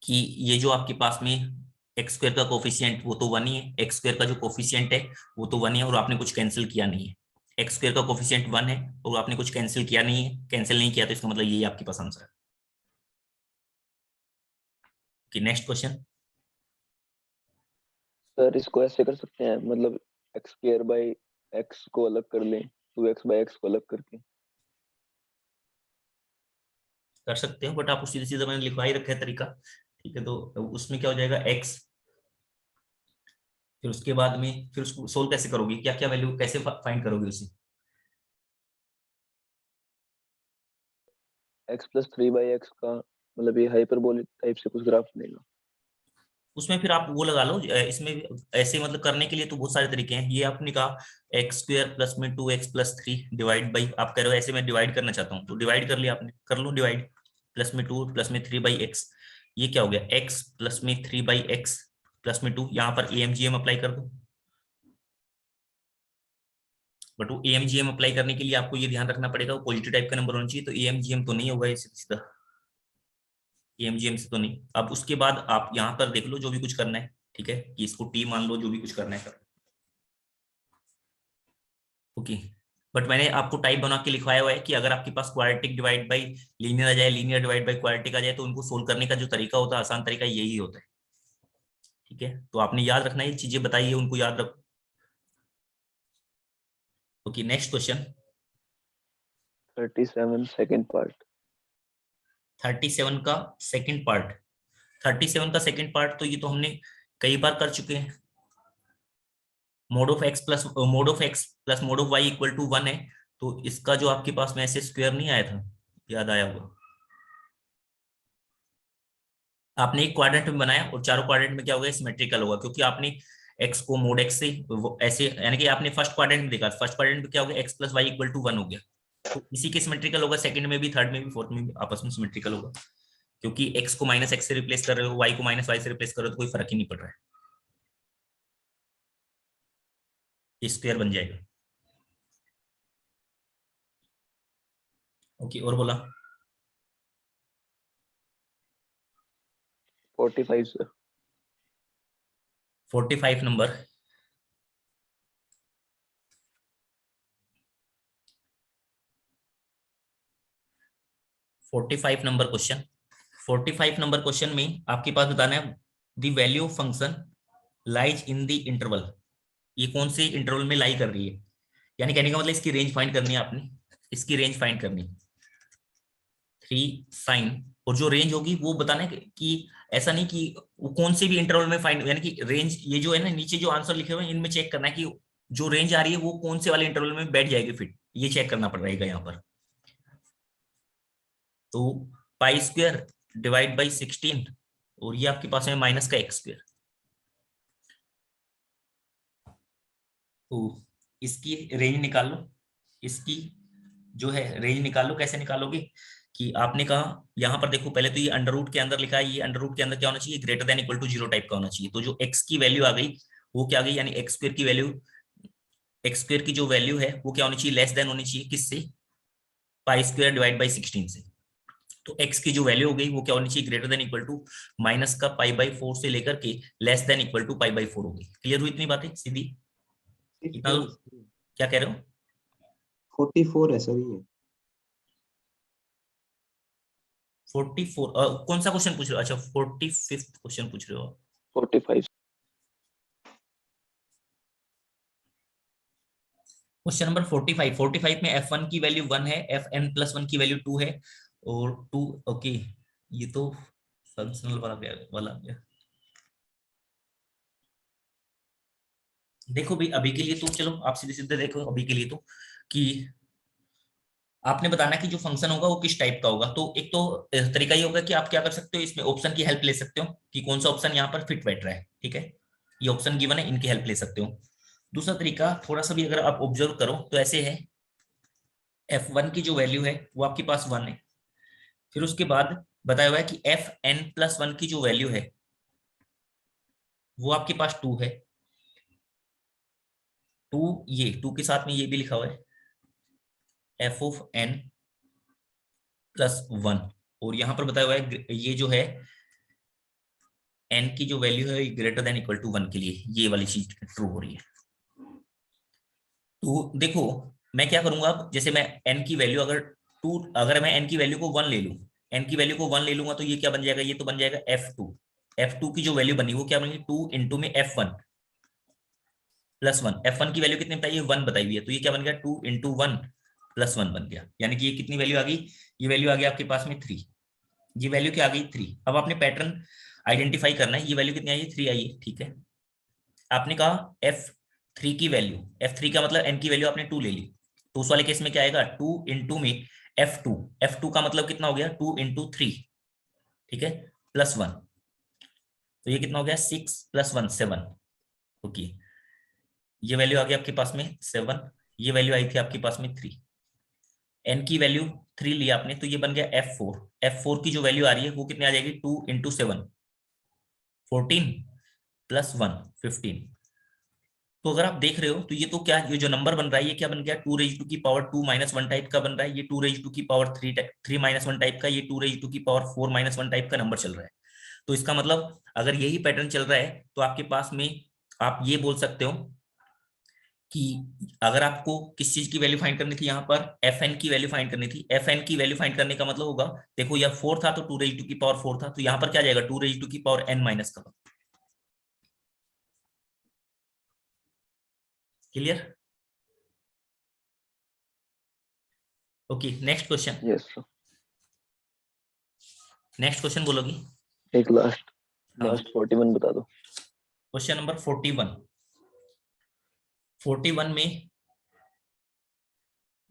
कि ये जो आपके पास में x² का कोफिशिएंट वो तो 1 ही है, x² का जो कोफिशिएंट है वो तो 1 ही है, और आपने कुछ कैंसिल किया नहीं है। x² का कोफिशिएंट 1 है और आपने कुछ कैंसिल किया नहीं है, कैंसिल नहीं किया तो इसका मतलब ये आपके पास आंसर है। कि नेक्स्ट क्वेश्चन। सर इसको ऐसे कर सकते हैं, मतलब x² को अलग कर लें, 2x/x को अलग करके। कर सकते हो, बट आप सीधे सीधा मैंने लिखवा ही रखा है तरीका, ठीक है। तो उसमें क्या हो जाएगा x, फिर उसके बाद में फिर उसको सोल्व कैसे करोगे? क्या क्या वैल्यू कैसे फाइंड करोगे उसे? x + 3/x का मतलब ये हाइपरबोलिक टाइप से कुछ ग्राफ बनेगा। उसमें फिर आप वो लगा लो, इसमें ऐसे मतलब करने के लिए तो बहुत सारे तरीके हैं। ये आपने कहा x² प्लस में 2x + 3 डिवाइड बाई, आप कह रहे हो ऐसे मैं डिवाइड करना चाहता हूँ तो डिवाइड कर लिया आपने, कर लो डिवाइड। प्लस में 2 प्लस में 3/x, ये क्या हो गया? x प्लस में 3/x प्लस में 2, यहाँ पर AMGM अप्लाई कर दो। बट वो AMGM अप्लाई करने के लिए आपको ये ध्यान रखना पड़ेगा वो पॉजिटिव टाइप का नंबर होना चाहिए, तो AMGM तो नहीं होगा ये सीधा, AMGM से तो नहीं। अब उसके बाद आप यहाँ पर देख लो जो भी कुछ करना है, ठीक है, कि इसको T मान लो, जो भी कुछ करना है कर। ओके, बट मैंने आपको टाइप बना के लिखवाया हुआ है कि अगर आपके पास क्वाड्रेटिक डिवाइड बाई लीनियर आ जाए, लीनियर डिवाइड बाई क्वाड्रेटिक आ जाए, तो उनको सोल्व करने का जो तरीका होता है, आसान तरीका यही होता है, ठीक है। तो आपने याद रखना, ये चीजें बताई है उनको याद रखो। Okay, next question. 37 second part. 37 का सेकंड पार्ट। 37 का सेकंड पार्ट तो ये तो हमने कई बार कर चुके हैं। Mod of x plus mod of y equal to 1 है, तो इसका जो आपके पास में ऐसे स्क्वायर नहीं आया था, याद आया होगा। आपने एक क्वाड्रेंट में बनाया और चारों क्वाड्रेंट में क्या होगा? सिमेट्रिकल होगा, क्योंकि आपने x को मोड x से ऐसे, यानी कि आपने फर्स्ट क्वाड्रेंट में देखा, फर्स्ट क्वाड्रेंट में क्या हो गया? x + y = 1 हो गया, तो इसी के सिमेट्रिकल होगा। सेकंड में भी, थर्ड में भी, फोर्थ में भी आपस में सिमेट्रिकल होगा, क्योंकि x को -x से रिप्लेस कर रहे हो, y को -y से रिप्लेस कर रहे हो, तो कोई फर्क ही नहीं पड़ रहा है, स्क्वायर बन जाएगा। ओके, और बोला 45 sir. 45 number. 45 number question. 45 number question में आपके पास बताना है the value of function lies in the interval. ये कौन से इंटरवल में लाई कर रही है, यानी कहने का मतलब इसकी रेंज फाइंड करनी है आपने, इसकी रेंज फाइंड करनी। 3 sin और जो रेंज होगी वो बताना है कि ऐसा नहीं कि वो कौन से भी इंटरवल में फाइंड, यानी कि रेंज ये जो है ना नीचे जो आंसर लिखे हुए हैं इनमें चेक करना है कि जो रेंज आ रही है वो कौन से वाले इंटरवल में बैठ जाएगी फिट, ये चेक करना पड़ेगा यहाँ पर। तो पाई स्क्वायर डिवाइड बाई 16 और ये आपके पास है माइनस का एक्स स्क्वायर। तो इसकी रेंज निकाल लो, इसकी जो है रेंज निकालो। कैसे निकालोगे कि आपने कहा यहाँ पर देखो, पहले तो ये अंडर रूट के अंदर लिखा है, ये अंडर रूट के अंदर क्या होना चाहिए, greater than equal to 0 type का होना चाहिए। तो जो एक्स की वैल्यू आ गई वो क्या आ गई, यानी एक्स स्क्वायर की वैल्यू, एक्स स्क्वायर की जो वैल्यू है वो क्या होनी चाहिए, लेस देन होनी चाहिए किससे, पाई स्क्वायर डिवाइड बाई 16 से। तो एक्स की जो वैल्यू हो गई वो क्या होनी चाहिए, greater than equal to minus का पाई बाई 4 से लेकर के less than equal to pi by 4 हो गई। क्लियर हुई इतनी बातें सीधी? इतना तो, क्या कह रहे हो? 44 है सर ये। 44 कौन सा क्वेश्चन पूछ रहे हो? अच्छा 45th क्वेश्चन पूछ रहे हो। 45। Question number 45। 45 में f1 की वैल्यू 1 है, fn+1 की वैल्यू 2 है और 2। ओके, ये तो फंक्शनल वाला गया। देखो भाई अभी के लिए तो चलो आप सीधे सीधे देखो अभी के लिए तो, कि आपने बताना कि जो फंक्शन होगा वो किस टाइप का होगा। तो एक तो तरीका ये होगा कि आप क्या कर सकते हो, इसमें ऑप्शन की हेल्प ले सकते हो कि कौन सा ऑप्शन यहाँ पर फिट बैठ रहा है। ठीक है, ये ऑप्शन गिवन है, इनकी हेल्प ले सकते हो। दूसरा तरीका थोड़ा सा भी अगर आप ऑब्जर्व करो तो ऐसे है, f1 की जो वैल्यू है वो आपके पास 1 है, फिर उसके बाद बताया हुआ है कि fn+1 की जो वैल्यू है वो आपके पास 2 है। 2, ये 2 के साथ में ये भी लिखा हुआ है f(n+1), और यहां पर बताया हुआ है ये जो है n की जो वैल्यू है ग्रेटर देन इक्वल टू 1 के लिए ये वाली चीज ट्रू हो रही है। तो देखो मैं क्या करूंगा, अब जैसे मैं n की वैल्यू अगर 2, अगर मैं n की वैल्यू को 1 ले लूं, n की वैल्यू को 1 ले लूंगा तो ये क्या बन जाएगा, ये तो बन जाएगा f2। f2 की जो वैल्यू बनी वो क्या बनेगी, 2 इंटू में f1+1। f1 की वैल्यू कितनी बताई है, 1 बताई हुई है, तो ये क्या बन गया, 2 इंटू 1+1 बन गया। यानी कि ये कितनी वैल्यू आ गई, ये वैल्यू आ गई आपके पास में 3। ये वैल्यू क्या आ गई, 3। अब आपने पैटर्न आइडेंटिफाई करना है, ये वैल्यू कितनी आई है, 3 आई है। ठीक है, आपने कहा f3 की वैल्यू, f3 का मतलब n की वैल्यू आपने 2 ले ली, तो उस वाले केस में क्या आएगा, 2 इंटू में f2। f2 का मतलब कितना हो गया, 2 इंटू 3, ठीक है, +1। तो ये कितना हो गया, 6+1 7। ओके, ये वैल्यू आ गई आपके पास में 7, ये वैल्यू आई थी आपके पास में 3। n की वैल्यू 3 लिया आपने तो ये बन गया f4। f4 की जो वैल्यू आ रही है वो कितनी आ जाएगी, 2 इंटू 7 14+1 15। तो अगर आप देख रहे हो तो ये तो क्या, ये जो नंबर बन रहा है ये क्या बन गया, 2^2 - 1 टाइप का बन रहा है, ये 2^3 - 1 टाइप का, ये 2^4 - 1 टाइप का नंबर चल रहा है। तो इसका मतलब अगर यही पैटर्न चल रहा है तो आपके पास में आप ये बोल सकते हो कि अगर आपको किस चीज की वैल्यू फाइंड करनी थी, यहाँ पर fn की वैल्यू फाइंड करनी थी, fn की वैल्यू फाइंड करने का मतलब होगा, देखो यह 4 था तो 2^4 था, तो यहाँ पर क्या जाएगा, 2^n-। Clear? Okay, next question. Yes sir. Next question बोलोगी? एक लास्ट हाँ, लास्ट 41 बता दो। Question number 41। 41 में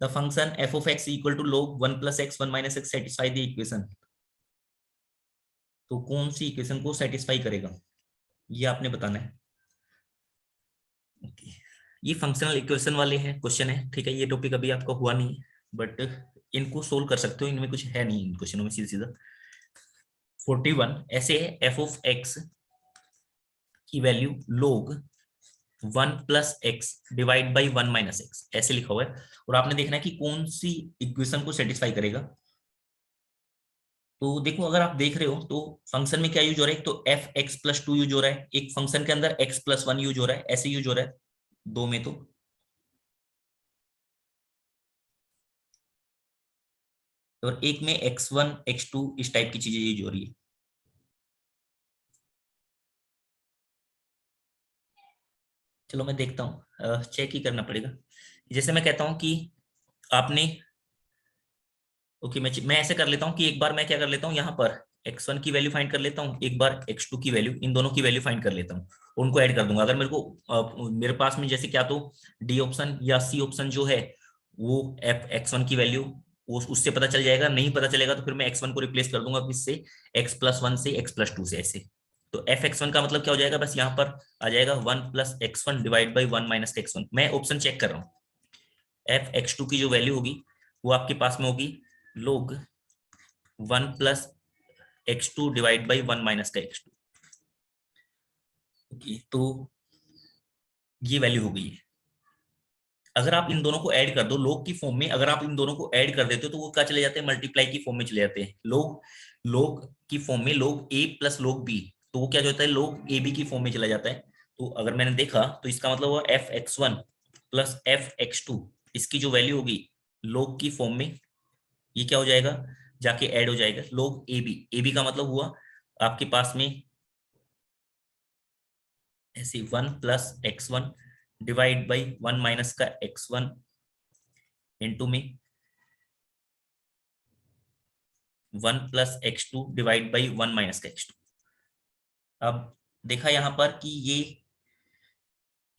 the function f of x equal to log 1 + x 1 - x satisfy the equation. तो कौन सी इक्वेशन को सेटिस्फाई करेगा ये आपने बताना है। okay. ये फंक्शनल इक्वेशन वाले हैं क्वेश्चन है, ठीक है, ये टॉपिक अभी आपका हुआ नहीं बट इनको सोल्व कर सकते हो, इनमें कुछ है नहीं इन क्वेश्चनों में, सीधा सीधा। 41 ऐसे है, f of x की value log 1 + x divide by 1 - x ऐसे लिखा हुआ है, और आपने देखना है कि कौन सी इक्वेशन को सेटिस्फाई करेगा। तो देखो अगर आप देख रहे हो तो फंक्शन में क्या यूज हो रहा है, एक तो f(x+2) यूज हो रहा है, एक फंक्शन के अंदर x+1 यूज हो रहा है, ऐसे यूज हो रहा है दो में तो। और एक में x1 x2 इस टाइप की चीजें यूज हो रही है। चलो मैं देखता हूँ, चेक ही करना पड़ेगा। जैसे मैं कहता हूं कि आपने ओके, मैं ऐसे कर लेता हूँ कि एक बार मैं क्या कर लेता हूँ, यहाँ पर x1 की वैल्यू फाइंड कर लेता हूँ, एक बार x2 की वैल्यू, इन दोनों की वैल्यू फाइंड कर लेता हूँ, उनको ऐड कर दूंगा। अगर मेरे को मेरे पास में जैसे क्या तो डी ऑप्शन या सी ऑप्शन जो है वो एफ x1 की वैल्यू वो उससे पता चल जाएगा, नहीं पता चलेगा तो फिर मैं x1 को रिप्लेस कर दूंगा किससे, x+1 से, x+2 से, ऐसे। तो एफ x1 का मतलब क्या हो जाएगा, बस यहाँ पर आ जाएगा 1+x1 डिवाइड बाई 1 - x1। मैं ऑप्शन चेक कर रहा हूँ। एफ x2 की जो वैल्यू होगी वो आपके पास में होगी log 1+x2 divide by 1 - x2। तो ये वैल्यू हो गई है। अगर आप इन दोनों को ऐड कर दो लोग की फॉर्म में, अगर आप इन दोनों को ऐड कर देते हो तो वो क्या चले जाते हैं, मल्टीप्लाई की फॉर्म में चले जाते हैं। लोग लोग की फॉर्म में लोग ए प्लस लोग बी, तो वो क्या जो होता है लोग ए बी की फॉर्म में चला जाता है। तो अगर मैंने देखा तो इसका मतलब हुआ F x1 plus F x2, इसकी जो वैल्यू होगी लोग की फॉर्म में, ये क्या हो जाएगा, जाके ऐड हो जाएगा लोग ए बी का मतलब हुआ आपके पास में ऐसे 1+x1 divide by 1 - x1 into में 1+x2 डिवाइड बाई 1 - x2। अब देखा यहाँ पर कि ये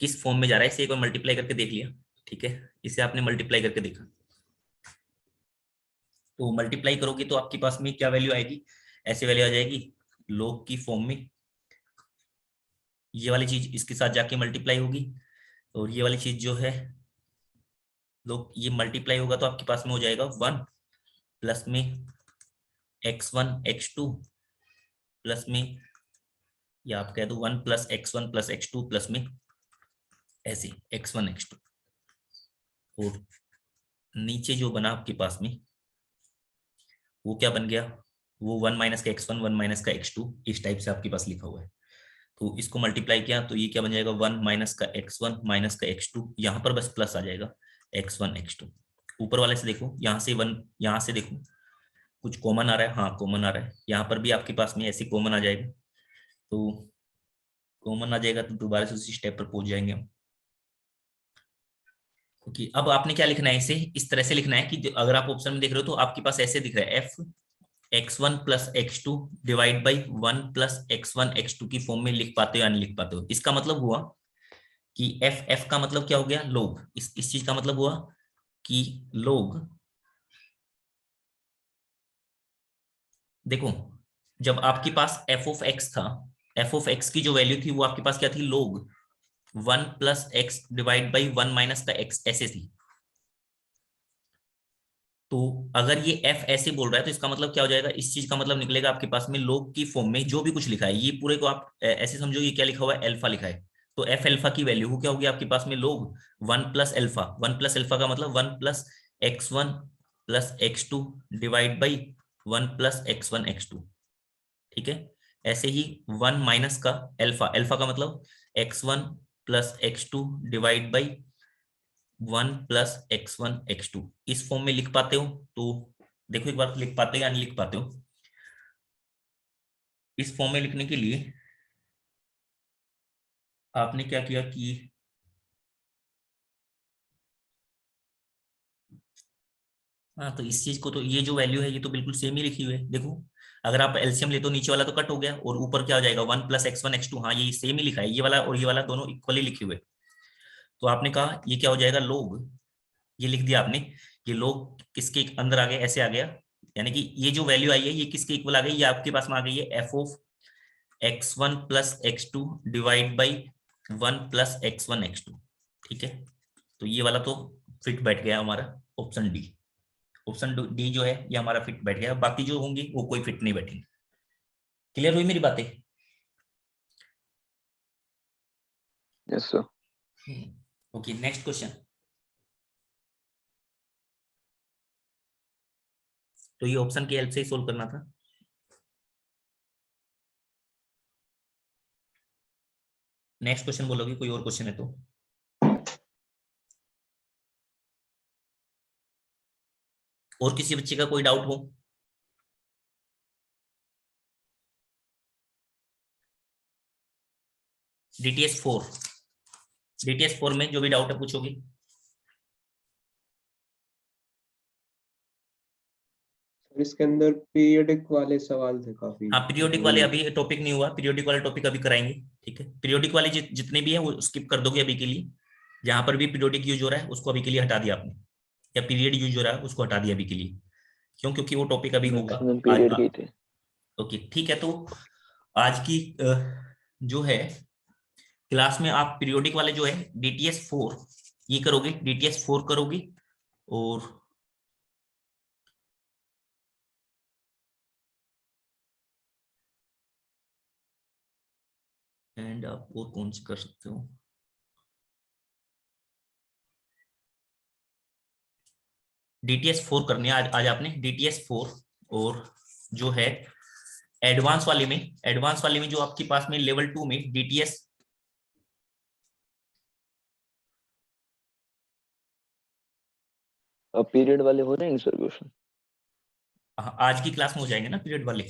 किस फॉर्म में जा रहा है, इसे एक बार मल्टीप्लाई करके देख लिया, ठीक है, इसे आपने मल्टीप्लाई करके देखा, तो मल्टीप्लाई करोगे तो आपके पास में क्या वैल्यू आएगी, ऐसी वैल्यू आ जाएगी log की फॉर्म में, ये वाली चीज इसके साथ जाके मल्टीप्लाई होगी, और ये वाली चीज जो है लोग ये मल्टीप्लाई होगा तो आपके पास में हो जाएगा 1 प्लस में x1 x2 प्लस में, या आप कह दो 1+x1 प्लस x2 प्लस में ऐसे x1 x2, और नीचे जो बना आपके पास में वो क्या बन गया, वो 1 - x1 1 - x2 इस टाइप से आपके पास लिखा हुआ है। तो इसको मल्टीप्लाई किया तो ये क्या बन जाएगा 1 - x1 - x2, यहाँ पर बस प्लस आ जाएगा x1 x2। ऊपर वाले से देखो, यहाँ से 1, यहाँ से देखो कुछ कॉमन आ रहा है, हाँ कॉमन आ रहा है, यहाँ पर भी आपके पास में ऐसे कॉमन आ जाएगा। तो कॉमन आ जाएगा तो दोबारा से उसी स्टेप पर पहुंच जाएंगे हम। क्योंकि अब आपने क्या लिखना है, इसे इस तरह से लिखना है कि अगर आप ऑप्शन में देख रहे हो तो आपके पास ऐसे दिख रहा है F x1 plus x2 divide by 1+x1 x2 की फॉर्म में लिख पाते हो या नहीं लिख पाते हो। इसका मतलब हुआ कि एफ का मतलब क्या हो गया लोग, इस चीज का मतलब हुआ कि लोग, देखो जब आपके पास एफ ऑफ एक्स था, एफ ऑफ एक्स की जो वैल्यू थी वो आपके पास क्या थी लोग 1+x डिवाइड बाई 1 - ऐसे थी। तो अगर ये f ऐसे बोल रहा है तो इसका मतलब क्या हो जाएगा, इस चीज का मतलब निकलेगा आपके पास में log की फॉर्म में जो भी कुछ लिखा है ये पूरे को आप ऐसे समझो, ये क्या लिखा हुआ है अल्फा लिखा है, तो f अल्फा की वैल्यू वो क्या होगी आपके पास में log 1+α, 1+α का मतलब 1+x1 plus x2 divide by 1+x1 x2, ठीक है। ऐसे ही 1 माइनस का अल्फा, अल्फा का मतलब x1 plus x2 divide by 1+x1 x2, इस फॉर्म में लिख पाते हो तो देखो एक बार लिख पाते हो या नहीं लिख पाते हो। इस फॉर्म में लिखने के लिए आपने क्या किया कि हाँ, तो इस चीज को तो ये जो वैल्यू है ये तो बिल्कुल सेम ही लिखी हुई है, देखो अगर आप एलसीएम ले तो नीचे वाला तो कट हो गया और ऊपर क्या हो जाएगा 1+x1 x2, हाँ ये सेम ही लिखा है, ये वाला और ये वाला दोनों इक्वली लिखे हुए। तो आपने कहा ये क्या हो जाएगा लोग, ये लिख दिया आपने, ये लोग किसके अंदर आ गए, ऐसे आ गया, यानी कि ये जो वैल्यू आई है ये किसके इक्वल आ गई, ये आपके पास में आ गई है f of x1 plus x2 divide by 1+x1 x2, ठीक है। तो ये वाला तो फिट बैठ गया हमारा ऑप्शन डी, ऑप्शन डी जो है ये हमारा फिट बैठ गया, बाकी जो होंगे वो कोई फिट नहीं बैठेंगे। क्लियर हुई मेरी बातें? Yes sir. Okay, next question. तो ये ऑप्शन की हेल्प से ही सोल्व करना था। नेक्स्ट क्वेश्चन बोलोगे, कोई और क्वेश्चन है तो। और किसी बच्चे का कोई डाउट हो? डीटीएस 4 में जो भी डाउट है पूछोगे। इसके अंदर पीरियडिक वाले सवाल थे काफी। हाँ, पीरियोडिक वाले अभी टॉपिक नहीं हुआ, पीरियोडिक वाला टॉपिक अभी कराएंगे। ठीक है, पीरियोडिक वाले जितने भी हैं वो स्किप कर दोगे अभी के लिए। जहां पर भी पीरियोडिक यूज हो रहा है उसको अभी के लिए हटा दिया आपने, या पीरियड यूज हो रहा है उसको हटा दिया अभी के लिए। क्यों? क्योंकि वो टॉपिक अभी होगा मैक्सिमम आज। पीरियड के ही थे। ओके ठीक है, तो आज की जो है क्लास में आप पीरियोडिक वाले जो है DTS4 ये करोगे, DTS4 करोगे। और एंड आप और कौन सी कर सकते हो? DTS4 करनी है आज आपने DTS4। और जो है एडवांस वाले में, एडवांस वाले में जो आपके पास में लेवल 2 में DTS अब पीरियड वाले हो जाएंगे सर क्वेश्चन? आज की क्लास में हो जाएंगे ना, पीरियड वाले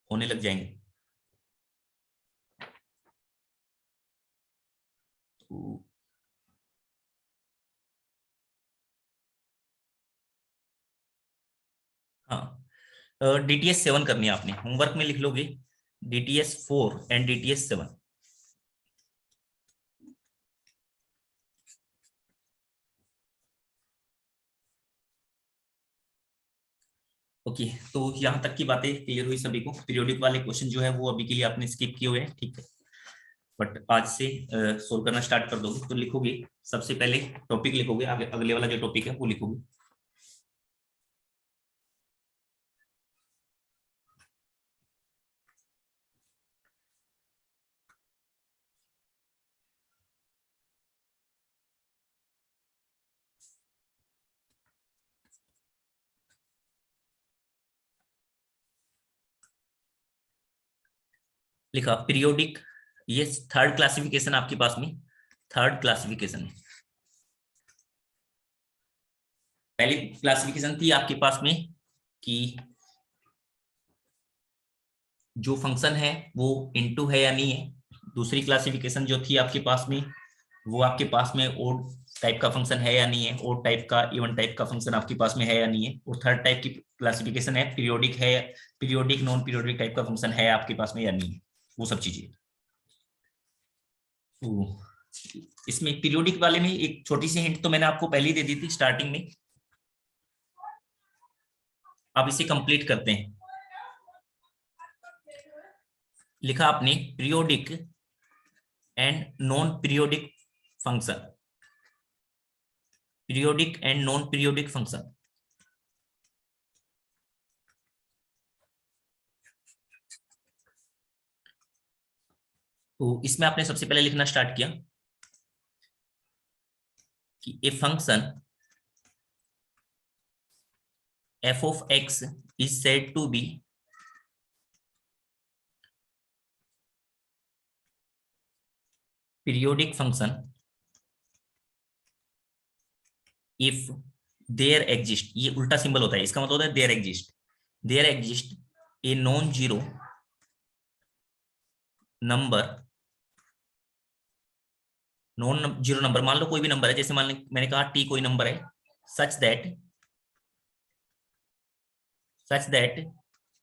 होने लग जाएंगे। तो हाँ, DTS7 करनी है आपने, होमवर्क में लिख लोगे DTS4 एंड DTS7। ओके, तो यहाँ तक की बातें क्लियर हुई सभी को। पीरियोडिक वाले क्वेश्चन जो है वो अभी के लिए आपने स्किप किए हुए हैं, ठीक है, बट आज से सोल्व करना स्टार्ट कर दोगे। तो लिखोगे सबसे पहले टॉपिक लिखोगे, आगे अगले वाला जो टॉपिक है वो लिखोगे। लिखा पीरियोडिक, ये थर्ड क्लासिफिकेशन आपके पास में, थर्ड क्लासिफिकेशन है। पहली क्लासिफिकेशन थी आपके पास में कि जो फंक्शन है वो इनटू है या नहीं है। दूसरी क्लासिफिकेशन जो थी आपके पास में वो आपके पास में ओड टाइप का फंक्शन है या नहीं है, ओड टाइप का, इवन टाइप का फंक्शन आपके पास में है या नहीं है। और थर्ड टाइप की क्लासिफिकेशन है पीरियोडिक है, पीरियोडिक नॉन पीरियोडिक टाइप का फंक्शन है आपके पास में या नहीं है, वो सब चीजें। तो इसमें पीरियोडिक वाले में एक छोटी सी हिंट तो मैंने आपको पहले ही दे दी थी स्टार्टिंग में। अब इसे कंप्लीट करते हैं। लिखा आपने periodic and non periodic function, periodic and non periodic function. तो इसमें आपने सबसे पहले लिखना स्टार्ट किया कि a function f of x is said to be periodic function if there exist, ये उल्टा सिंबल होता है, इसका मतलब होता है there exist a non zero number, non zero number मान लो कोई भी नंबर है, जैसे मान लो मैंने कहा t कोई नंबर है, such that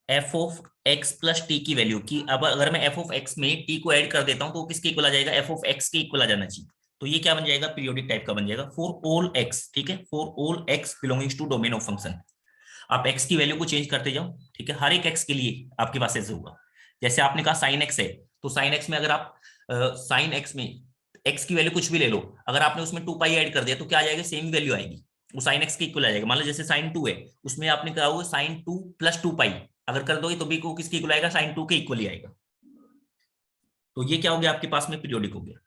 f of x plus t की वैल्यू की, अब अगर मैं f of x में t को ऐड कर देता हूं तो किसके इक्वल आ जाएगा, f of x के इक्वल आ जाना चाहिए। तो ये क्या बन जाएगा, पीरियोडिक टाइप का बन जाएगा फॉर ऑल x। ठीक है, for all x belongings to domain of function. आप x की वैल्यू को चेंज करते जाओ, ठीक है, हर एक x के लिए आपके पास ऐसे होगा। जैसे आपने कहा साइन x है, तो साइन x में अगर आप साइन x में x की वैल्यू कुछ भी ले लो, अगर आपने उसमें 2 पाई ऐड कर दिया तो क्या आ जाएगा, सेम वैल्यू आएगी, वो साइन x के इक्वल आ जाएगा। मान लो जैसे साइन 2 है, उसमें आपने कहा होगा साइन 2 प्लस 2 पाई, अगर कर दोगे तो भी को किसके इक्वल आएगा, साइन 2 के इक्वल ही आएगा। तो ये क्या हो गया आपके पास में, पीरियोडिक हो गया।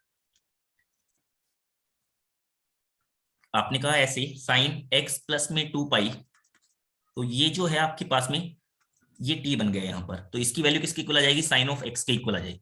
आपने कहा ऐसे साइन x प्लस में 2 पाई, तो ये जो है आपके पास में ये t बन गया यहाँ पर, तो इसकी वैल्यू किसके इक्वल आ जाएगी, साइन ऑफ x के इक्वल आ जाएगी।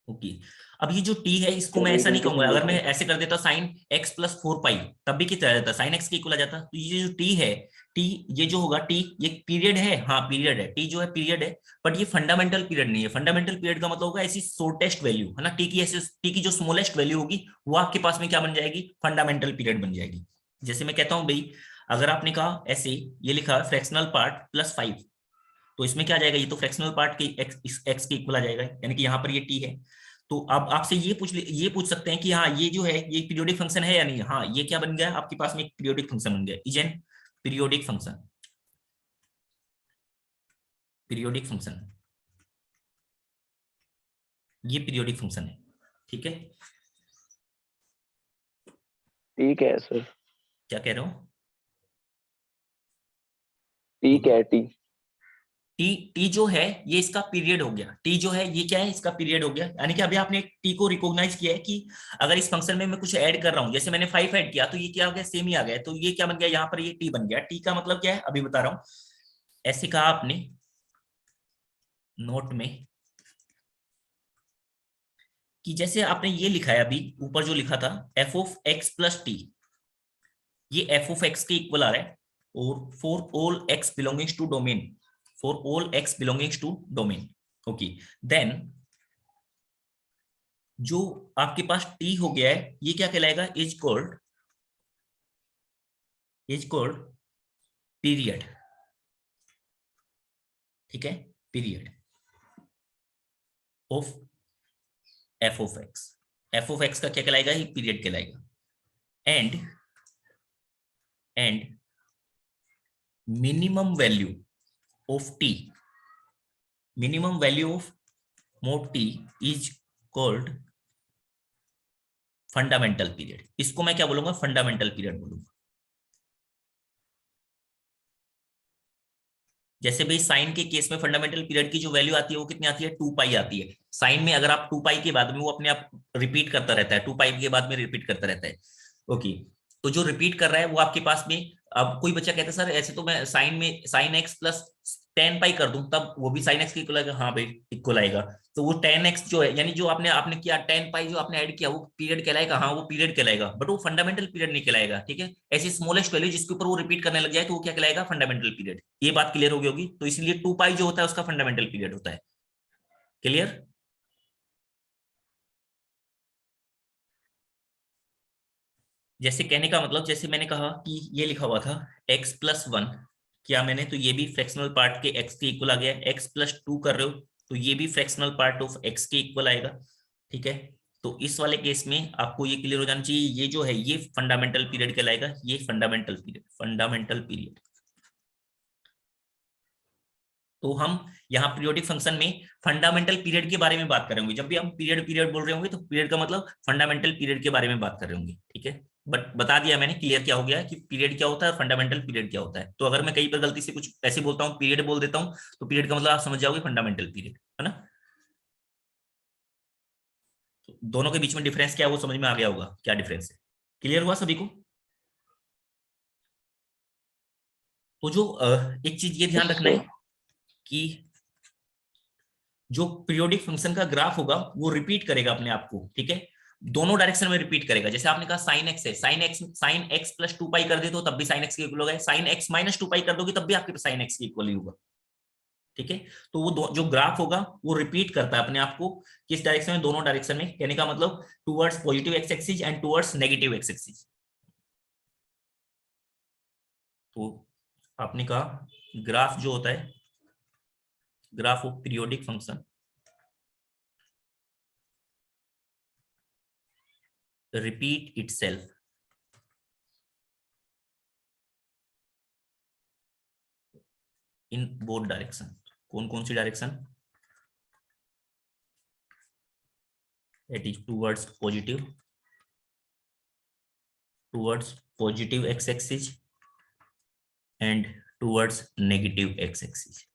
ओके। अब ये जो टी है इसको मैं ऐसा नहीं कहूंगा, अगर मैं ऐसे कर देता साइन एक्स प्लस 4 पाई तब भी कितना आ जाता, साइन एक्स के इक्वल आ जाता। तो ये जो टी है, टी ये जो होगा टी, ये पीरियड है, हाँ पीरियड है, टी जो है पीरियड है, बट ये फंडामेंटल पीरियड नहीं है। फंडामेंटल पीरियड का मतलब होगा ऐसी शॉर्टेस्ट वैल्यू है ना, टी की ऐसी, टी की जो स्मॉलेस्ट वैल्यू होगी वो आपके पास में क्या बन जाएगी, फंडामेंटल पीरियड बन जाएगी। जैसे मैं कहता हूँ भाई, अगर आपने कहा ऐसे ये लिखा फ्रैक्शनल पार्ट प्लस 5, तो इसमें क्या आ जाएगा, ये तो फ्रैक्शनल पार्ट के एक्स के इक्वल आ जाएगा, यानी कि यहाँ पर ये टी है। तो अब आपसे ये पूछ सकते हैं कि हाँ ये जो है ये पीरियोडिक फंक्शन है या नहीं। हाँ ये क्या बन गया आपके पास में, एक पीरियोडिक फंक्शन बन गया, is an periodic function, periodic function, ये पीरियोडिक फंक्शन है। ठीक है, ठीक है सर। क्या कह रहे हो? ठीक है टी। टी, टी जो है ये इसका पीरियड हो गया, टी जो है ये क्या है, इसका पीरियड हो गया। यानी कि अभी आपने टी को रिकॉग्नाइज किया है कि अगर इस फंक्शन में मैं कुछ ऐड कर रहा हूं, जैसे मैंने 5 ऐड किया तो ये क्या हो गया, सेम ही आ गया, तो ये क्या बन गया, यहाँ पर ये टी बन गया। टी का मतलब क्या है अभी बता रहा हूं। ऐसे कहा आपने नोट में कि जैसे आपने ये लिखा है अभी ऊपर जो लिखा था f of x plus t, ये एफ ऑफ एक्स के इक्वल आ रहा है, और for all x belongings to domain, for all x belongings to domain. Okay, then जो आपके पास टी हो गया है ये क्या कहलाएगा, इज कॉल्ड पीरियड। ठीक है, period of f of x, F of x का क्या कहलाएगा, ये पीरियड कहलाएगा। And minimum value of T, minimum value of mode T is called fundamental period. इसको मैं क्या बोलूंगा, फंडामेंटल पीरियड बोलूंगा। जैसे भाई साइन के केस में फंडामेंटल पीरियड की जो वैल्यू आती है वो कितनी आती है, 2 पाई आती है। साइन में अगर आप 2 पाई के बाद में वो अपने आप रिपीट करता रहता है, 2 पाई के बाद में रिपीट करता रहता है। ओके, तो जो रिपीट कर रहा है वो आपके पास में, अब कोई बच्चा कहता है सर ऐसे तो मैं साइन में साइन एक्स प्लस 10 पाई कर दूं तब वो भी साइन एक्स के इक्वल आएगा, हाँ भाई इक्वल आएगा। तो वो 10x जो है, यानी जो आपने आपने किया 10 पाई जो आपने ऐड किया वो पीरियड कहलाएगा, हाँ वो पीरियड कहलाएगा, बट वो फंडामेंटल पीरियड नहीं कहलाएगा। ठीक है, ऐसी स्मॉलेस्ट वैल्यू जिसके ऊपर वो रिपीट करने लग जाए तो वो क्या कहलाएगा, फंडामेंटल पीरियड। ये बात क्लियर हो गई होगी। तो इसलिए 2 पाई जो होता है उसका फंडामेंटल पीरियड होता है। क्लियर? जैसे कहने का मतलब, जैसे मैंने कहा कि ये लिखा हुआ था x प्लस 1, क्या मैंने, तो ये भी फ्रैक्शनल पार्ट के x के इक्वल आ गया। x प्लस 2 कर रहे हो तो ये भी फ्रैक्शनल पार्ट ऑफ x के इक्वल आएगा। ठीक है, तो इस वाले केस में आपको ये क्लियर हो जाना चाहिए, ये जो है ये फंडामेंटल पीरियड कहलाएगा, ये फंडामेंटल पीरियड, फंडामेंटल पीरियड। तो हम यहाँ पीरियोडिक फंक्शन में फंडामेंटल पीरियड के बारे में बात करेंगे। जब भी हम पीरियड पीरियड बोल रहे होंगे तो पीरियड का मतलब फंडामेंटल पीरियड के बारे में बात कर रहे होंगे। ठीक है, बट बता दिया मैंने, क्लियर क्या हो गया कि पीरियड क्या होता है, फंडामेंटल पीरियड क्या होता है। तो अगर मैं कहीं पर गलती से कुछ ऐसे बोलता हूँ पीरियड बोल देता हूँ तो पीरियड का मतलब आप समझ जाओगे फंडामेंटल पीरियड, है ना। तो दोनों के बीच में डिफरेंस क्या है वो समझ में आ गया होगा, क्या डिफरेंस है। क्लियर हुआ सभी को? तो जो एक चीज ये ध्यान रखना है कि जो पीरियोडिक फंक्शन का ग्राफ होगा वो रिपीट करेगा अपने आप को। ठीक है, दोनों डायरेक्शन में रिपीट करेगा। जैसे आपने कहा साइन एक्स है, साइन एक्स प्लस 2 पाई कर दे तो तब भी साइन एक्स के इक्वल होगा, साइन एक्स माइनस 2 पाई कर दोगे तब भी आपके साइन एक्स के इक्वल ही होगा। ठीक है, तो वो जो ग्राफ होगा वो रिपीट करता है अपने आप को, किस डायरेक्शन में, दोनों डायरेक्शन में। कहने का मतलब towards positive x axis and towards negative x axis. तो आपने कहा ग्राफ जो होता है, graph of periodic function repeat itself in both direction। कौन कौन सी direction? it is towards positive x axis and towards negative x axis।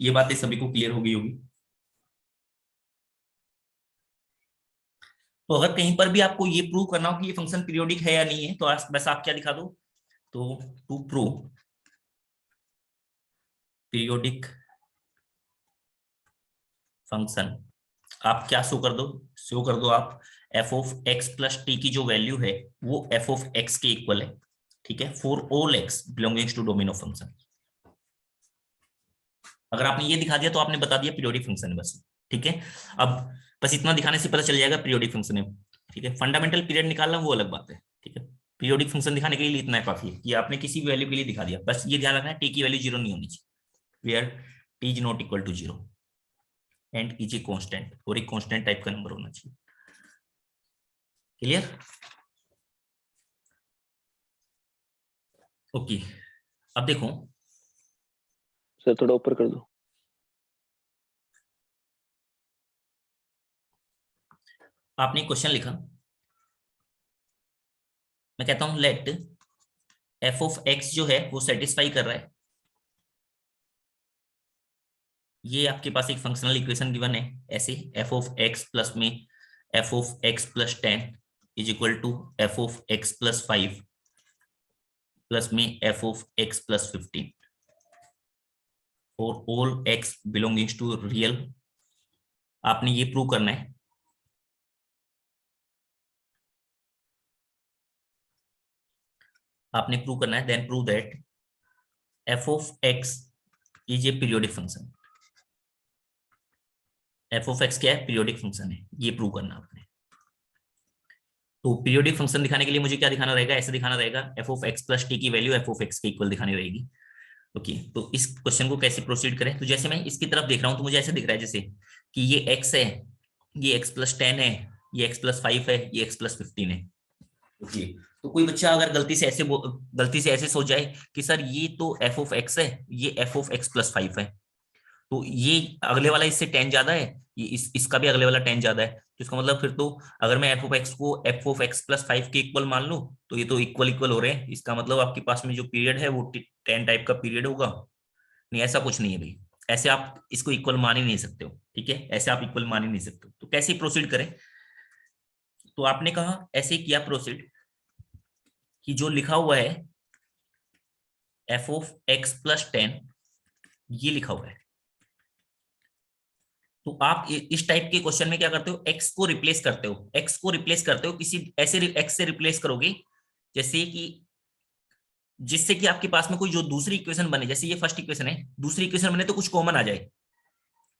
ये बातें सभी को क्लियर हो गई होगी। तो अगर कहीं पर भी आपको ये प्रूव करना हो कि ये फंक्शन पीरियोडिक है या नहीं है तो बस आप क्या दिखा दो, तो टू प्रूव पीरियोडिक फंक्शन आप क्या शो कर दो आप f of x plus t की जो वैल्यू है वो एफ ऑफ एक्स के इक्वल है, ठीक है, for all x belongings to domain of function. अगर आपने ये दिखा दिया तो आपने बता दिया पीरियोडिक फंक्शन है बस, ठीक है। अब बस इतना दिखाने से पता चल जाएगा पीरियोडिक फंक्शन है, ठीक है। फंडामेंटल पीरियड निकालना वो अलग बात है, ठीक है। पीरियोडिक फंक्शन दिखाने के लिए इतना है काफी है कि आपने किसी भी वैल्यू के लिए दिखा दिया, बस ये ध्यान रखना है टी की वैल्यू 0 नहीं होनी चाहिए, where t is not equal to 0 and is a constant, और एक कांस्टेंट टाइप का नंबर होना चाहिए। क्लियर? ओके, अब देखो सर थोड़ा ऊपर कर दो। आपने क्वेश्चन लिखा, मैं कहता हूं लेट एफ ऑफ एक्स जो है वो सेटिस्फाई कर रहा है, ये आपके पास एक फंक्शनल इक्वेशन गिवन है ऐसे, एफ ऑफ एक्स प्लस में f of x plus 10 is equal to f of x plus 5 plus में f of x plus 15 for all x belongings to real. आपने ये प्रूव करना है, आपने प्रूव करना है, then prove that f of x is a periodic function. F of x क्या है? पीरियोडिक फंक्शन है, ये प्रूव करना आपने। तो पीरियोडिक फंक्शन दिखाने के लिए मुझे क्या दिखाना रहेगा? ऐसे दिखाना रहेगा F of x plus t की वैल्यू एफ ऑफ एक्स के इक्वल दिखानी रहेगी। ओके, तो इस क्वेश्चन को कैसे प्रोसीड करें? तो जैसे मैं इसकी तरफ देख रहा हूं तो मुझे ऐसे दिख रहा है जैसे कि ये एक्स है, ये एक्स प्लस 10 है, ये एक्स प्लस 5 है, ये एक्स प्लस 15 है। ओके, तो कोई बच्चा अगर गलती से ऐसे सोच जाए कि सर ये तो एफ ऑफ एक्स है, ये एफ ऑफ एक्स प्लस 5 है, तो ये अगले वाला इससे 10 ज्यादा है, ये इसका भी अगले वाला 10 ज्यादा है, तो इसका मतलब फिर तो अगर मैं एफ ऑफ एक्स को एफ ऑफ एक्स प्लस 5 के इक्वल मान लूं तो ये तो इक्वल इक्वल हो रहे हैं, इसका मतलब आपके पास में जो पीरियड है वो 10 टाइप का पीरियड होगा। नहीं, ऐसा कुछ नहीं है भाई, ऐसे आप इसको इक्वल मान ही नहीं सकते हो, ठीक है, ऐसे आप इक्वल मान ही नहीं सकते हो। तो कैसे प्रोसीड करें? तो आपने कहा ऐसे किया प्रोसीड कि जो लिखा हुआ है एफ ऑफ एक्स प्लस 10 ये लिखा हुआ है, तो आप इस टाइप के क्वेश्चन में क्या करते हो? एक्स को रिप्लेस करते हो, एक्स को रिप्लेस करते हो किसी ऐसे एक्स से रिप्लेस करोगे जैसे कि जिससे कि आपके पास में कोई जो दूसरी इक्वेशन बने, जैसे ये फर्स्ट इक्वेशन है, दूसरी इक्वेशन बने तो कुछ कॉमन आ जाए।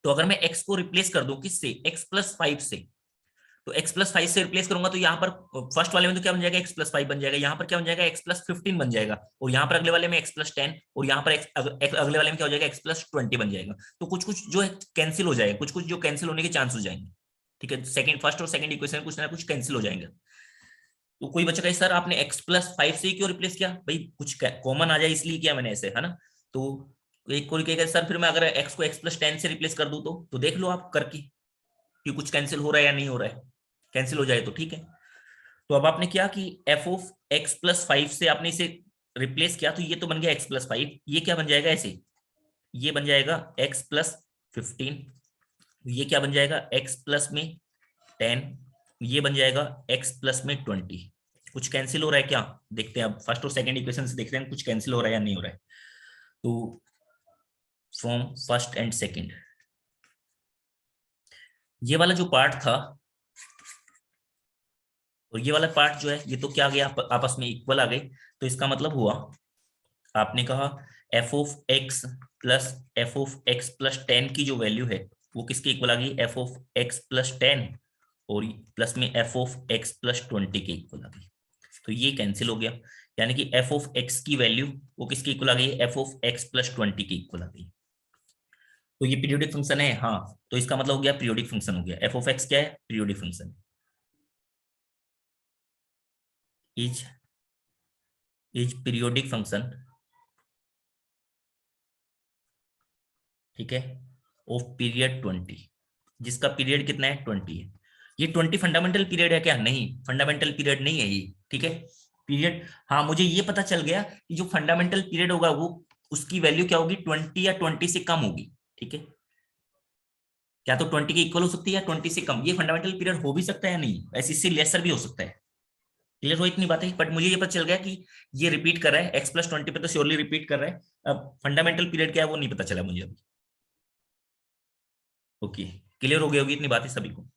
तो अगर मैं एक्स को रिप्लेस कर दूं किससे? एक्स प्लस 5 से, तो एक्स प्लस 5 से रिप्लेस करूंगा तो यहाँ पर फर्स्ट वाले में तो क्या बन जाएगा? एक्स प्लस 5 बन जाएगा, यहाँ पर क्या बन जाएगा? एक्स प्लस 15 बन जाएगा, और यहाँ पर अगले वाले में एक्स प्लस 10, और यहाँ पर अगले वाले में क्या हो जाएगा? एक्स प्लस 20 बन जाएगा। तो कुछ कुछ जो है कैंसिल हो जाएगा, कुछ कुछ जो कैंसिल होने के चांस हो जाएंगे, ठीक है, सेकंड फर्स्ट और सेकंड इक्वेशन कुछ ना कुछ कैंसिल हो जाएंगे। तो कोई बच्चा कहे सर आपने एक्स प्लस 5 से क्यों रिप्लेस किया? भाई कुछ कॉमन आ जाए इसलिए किया मैंने ऐसे, है ना। तो एक कोई कहेगा सर फिर मैं अगर एक्स को एक्स प्लस 10 से रिप्लेस कर दूं तो देख लो आप करके कि कुछ कैंसिल हो रहा है या नहीं हो रहा है, कैंसिल हो जाए तो ठीक है। तो अब आपने क्या कि एफ ऑफ एक्स प्लस 5 से आपने इसे रिप्लेस किया, तो ये तो बन गया एक्स प्लस 5, ये क्या बन जाएगा ऐसे? ये बन जाएगा एक्स प्लस 15, ये क्या बन जाएगा? एक्स प्लस में 10, ये बन जाएगा एक्स प्लस में 20। कुछ कैंसिल हो रहा है क्या? देखते हैं अब फर्स्ट और सेकंड इक्वेशन से देखते हैं कुछ कैंसिल हो रहा है या नहीं हो रहा है। तो फ्रॉम फर्स्ट एंड सेकंड, ये वाला जो पार्ट था और ये वाला पार्ट जो है ये तो क्या गया? आपस में इक्वल आ गए, तो इसका मतलब हुआ आपने कहा एफ ऑफ एक्स प्लस 10 की जो वैल्यू है वो किसके इक्वल आ गई? एफ ऑफ एक्स प्लस 10 और प्लस में एफ ऑफ एक्स प्लस 20 के इक्वल आ गई। तो ये कैंसिल हो गया, यानी कि एफ ऑफ एक्स की वैल्यू वो किसके इक्वल आ गई? एफ ऑफ एक्स प्लस 20 के इक्वल आ गई। तो ये पीरियोडिक फंक्शन है, हाँ, तो इसका मतलब हो गया पीरियोडिक फंक्शन हो गया। एफ ऑफ एक्स क्या है? Periodic function. Is periodic function, ठीक है, ऑफ पीरियड 20, जिसका पीरियड कितना है? 20 है। ये 20 फंडामेंटल पीरियड है क्या? नहीं, फंडामेंटल पीरियड नहीं है ये, ठीक है। पीरियड, हाँ, मुझे ये पता चल गया कि जो फंडामेंटल पीरियड होगा वो उसकी वैल्यू क्या होगी? 20 या 20 से कम होगी, ठीक है। क्या तो 20 के इक्वल हो सकती है या 20 से कम, ये फंडामेंटल पीरियड हो भी सकता है या नहीं, ऐसे इससे लेसर भी हो सकता है, क्लियर हो इतनी बातें? बट मुझे ये पता चल गया कि ये रिपीट कर रहा है, x + 20 पे तो श्योरली रिपीट कर रहा है। अब फंडामेंटल पीरियड क्या है वो नहीं पता चला मुझे अभी। ओके, क्लियर हो गई होगी इतनी बातें सभी को?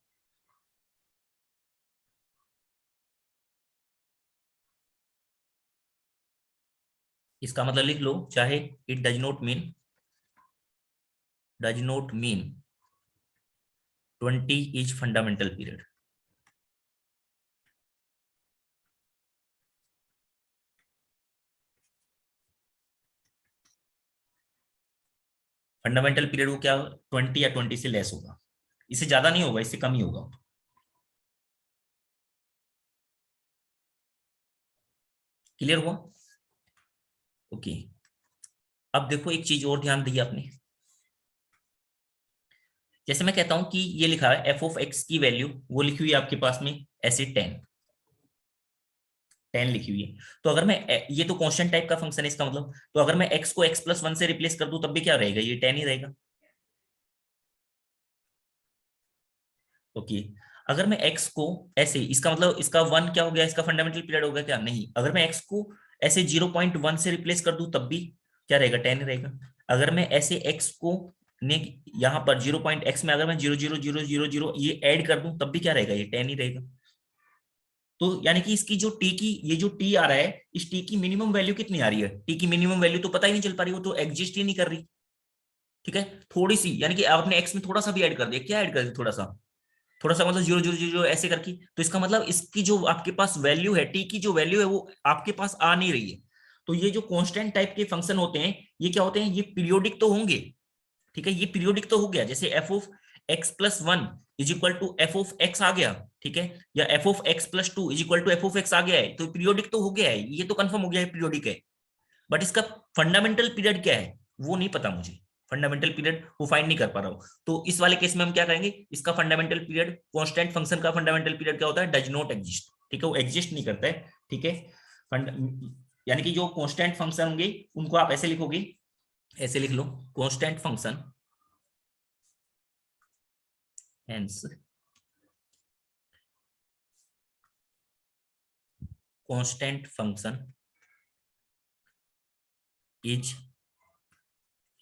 इसका मतलब लिख लो, चाहे it does not mean 20 is fundamental period. Fundamental period वो क्या 20 या 20 से लेस होगा, इससे ज्यादा नहीं होगा, इससे कम ही होगा। क्लियर हुआ? ओके, अब देखो एक चीज और ध्यान दी आपने। जैसे मैं कहता हूं कि ये लिखा है f(x) की वैल्यू वो लिखी हुई है आपके पास में ऐसे 10 लिखी हुई है। तो अगर मैं ये तो कांस्टेंट टाइप का फंक्शन है इसका मतलब, तो अगर मैं x को x + 1 से रिप्लेस कर दूं तब भी क्या रहेगा, ये 10 ही रहेगा। ओके, अगर मैं x को ऐसे, इसका मतलब इसका 1 क्या हो गया, इसका फंडामेंटल पीरियड हो गया क्या? नहीं। अगर मैं x को ऐसे 0.1 से रिप्लेस कर दूं तब भी क्या रहेगा, 10 रहेगा। अगर मैं ऐसे x को ने यहाँ पर 0.x में अगर मैं 0.00000 ये ऐड कर दूं तब भी क्या रहेगा, ये 10 ही रहेगा। तो यानी कि इसकी जो t की, ये जो t आ रहा है, इस t की मिनिमम वैल्यू कितनी आ रही है? t की मिनिमम वैल्यू तो पता ही नहीं चल पा रही, वो तो एग्जिस्ट ही नहीं कर रही। ठीक है, थोड़ी सी, यानी कि आपने x में थोड़ा सा भी ऐड कर दिया, क्या ऐड कर दिया, थोड़ा सा मतलब 0.000 ऐसे करके, तो इसका मतलब इसकी जो आपके पास वैल्यू है, टी की जो वैल्यू है वो आपके पास आ नहीं रही है। तो ये जो कांस्टेंट टाइप के फंक्शन होते हैं ये क्या होते हैं, ये पीरियोडिक तो होंगे। ठीक है, ये पीरियोडिक तो हो गया, जैसे f(x + 1) = f(x) आ गया। ठीक है, या f(x + 2) = f(x) आ गया है, तो पीरियोडिक तो हो गया है, ये तो कंफर्म हो गया है पीरियोडिक है। बट इसका फंडामेंटल पीरियड क्या है वो नहीं पता मुझे, फंडामेंटल पीरियड वो फाइंड नहीं कर पा रहा हूं। तो इस वाले केस में हम क्या करेंगे, इसका फंडामेंटल पीरियड, कांस्टेंट फंक्शन का फंडामेंटल पीरियड क्या होता है, डज नॉट एग्जिस्ट। ठीक है, वो एग्जिस्ट नहीं करता है। ठीक है, यानी कि जो कांस्टेंट फंक्शन होंगे उनको आप ऐसे लिखोगे, ऐसे लिख लो, constant function hence constant function is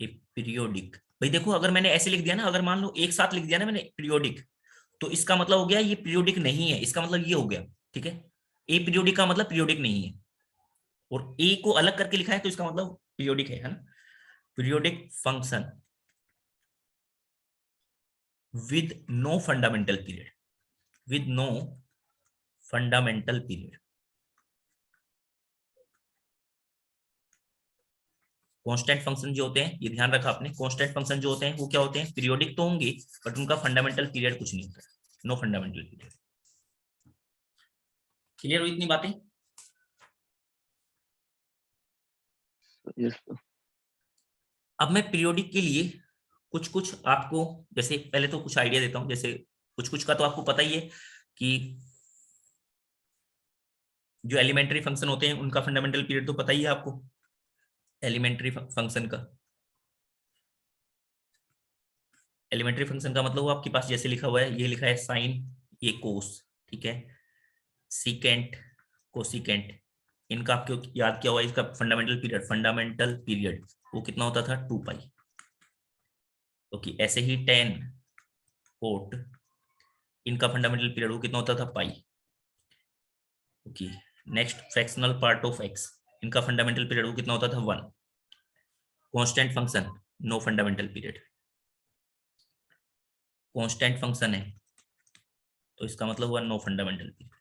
a periodic. भाई देखो, अगर मैंने ऐसे लिख दिया ना, अगर मान लो एक साथ लिख दिया ना मैंने पीरियोडिक, तो इसका मतलब हो गया ये पीरियोडिक नहीं है, इसका मतलब ये हो गया। ठीक है, ए पीरियोडिक का मतलब पीरियोडिक नहीं है, और ए को अलग करके लिखा है तो इसका मतलब पीरियोडिक है ना। Periodic function with no fundamental period, with no fundamental period. Constant function जो होते हैं, ये ध्यान रखा आपने, कांस्टेंट फंक्शन जो होते हैं वो क्या होते हैं, पीरियोडिक तो होंगे बट उनका फंडामेंटल पीरियड कुछ नहीं होता, नो फंडामेंटल पीरियड। क्लियर हुई इतनी बातें? यस। अब मैं पीरियोडिक के लिए कुछ कुछ आपको, जैसे पहले तो कुछ आइडिया देता हूं, जैसे कुछ कुछ का तो आपको पता ही है कि जो एलिमेंट्री फंक्शन होते हैं उनका फंडामेंटल पीरियड तो पता ही है आपको, एलिमेंट्री फंक्शन का। एलिमेंट्री फंक्शन का मतलब वो आपके पास जैसे लिखा हुआ है, ये लिखा है साइन, ये कोस, ठीक है, सीकेंट, कोसिकेंट, इनका आपको याद किया हुआ है, इसका फंडामेंटल पीरियड वो कितना होता था, 2 पाई। ओके, ऐसे ही टेन, कोट, इनका फंडामेंटल पीरियड वो कितना होता था, pi. Okay, next fractional part of x, इनका फंडामेंटल पीरियड वो कितना होता था, 1। Constant function, no fundamental period, constant function है तो इसका मतलब हुआ नो फंडामेंटल पीरियड।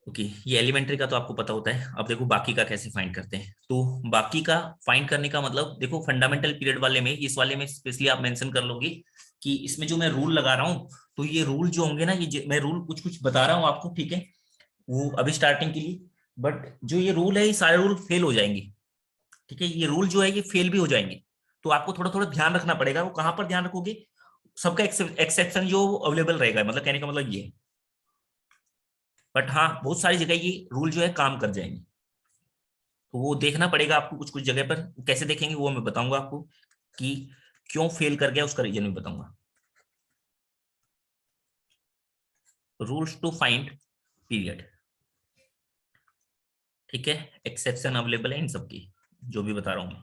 ओके, ये एलिमेंट्री का तो आपको पता होता है। अब देखो बाकी का कैसे फाइंड करते हैं। तो बाकी का फाइंड करने का मतलब देखो, फंडामेंटल पीरियड वाले में, इस वाले में स्पेशली आप मेंशन कर लोगे कि इसमें जो मैं रूल लगा रहा हूं, तो ये रूल जो होंगे ना, ये मैं रूल कुछ कुछ बता रहा हूं आपको, ठीक है, वो अभी स्टार्टिंग के लिए, बट जो ये रूल है ये सारे रूल फेल हो जाएंगे। ठीक है, ये रूल जो है ये फेल भी हो जाएंगे, तो आपको थोड़ा थोड़ा ध्यान रखना पड़ेगा। वो कहां पर ध्यान रखोगे, सबका एक्सेप्शन जो अवेलेबल रहेगा, मतलब कहने का मतलब ये है। बट हाँ, बहुत सारी जगह ये रूल जो है काम कर जाएंगे, तो वो देखना पड़ेगा आपको कुछ कुछ जगह पर। कैसे देखेंगे वो मैं बताऊंगा आपको, कि क्यों फेल कर गया उसका रीजन भी बताऊंगा। रूल्स टू फाइंड पीरियड, ठीक है, एक्सेप्शन अवेलेबल है इन सबकी, जो भी बता रहा हूं मैं,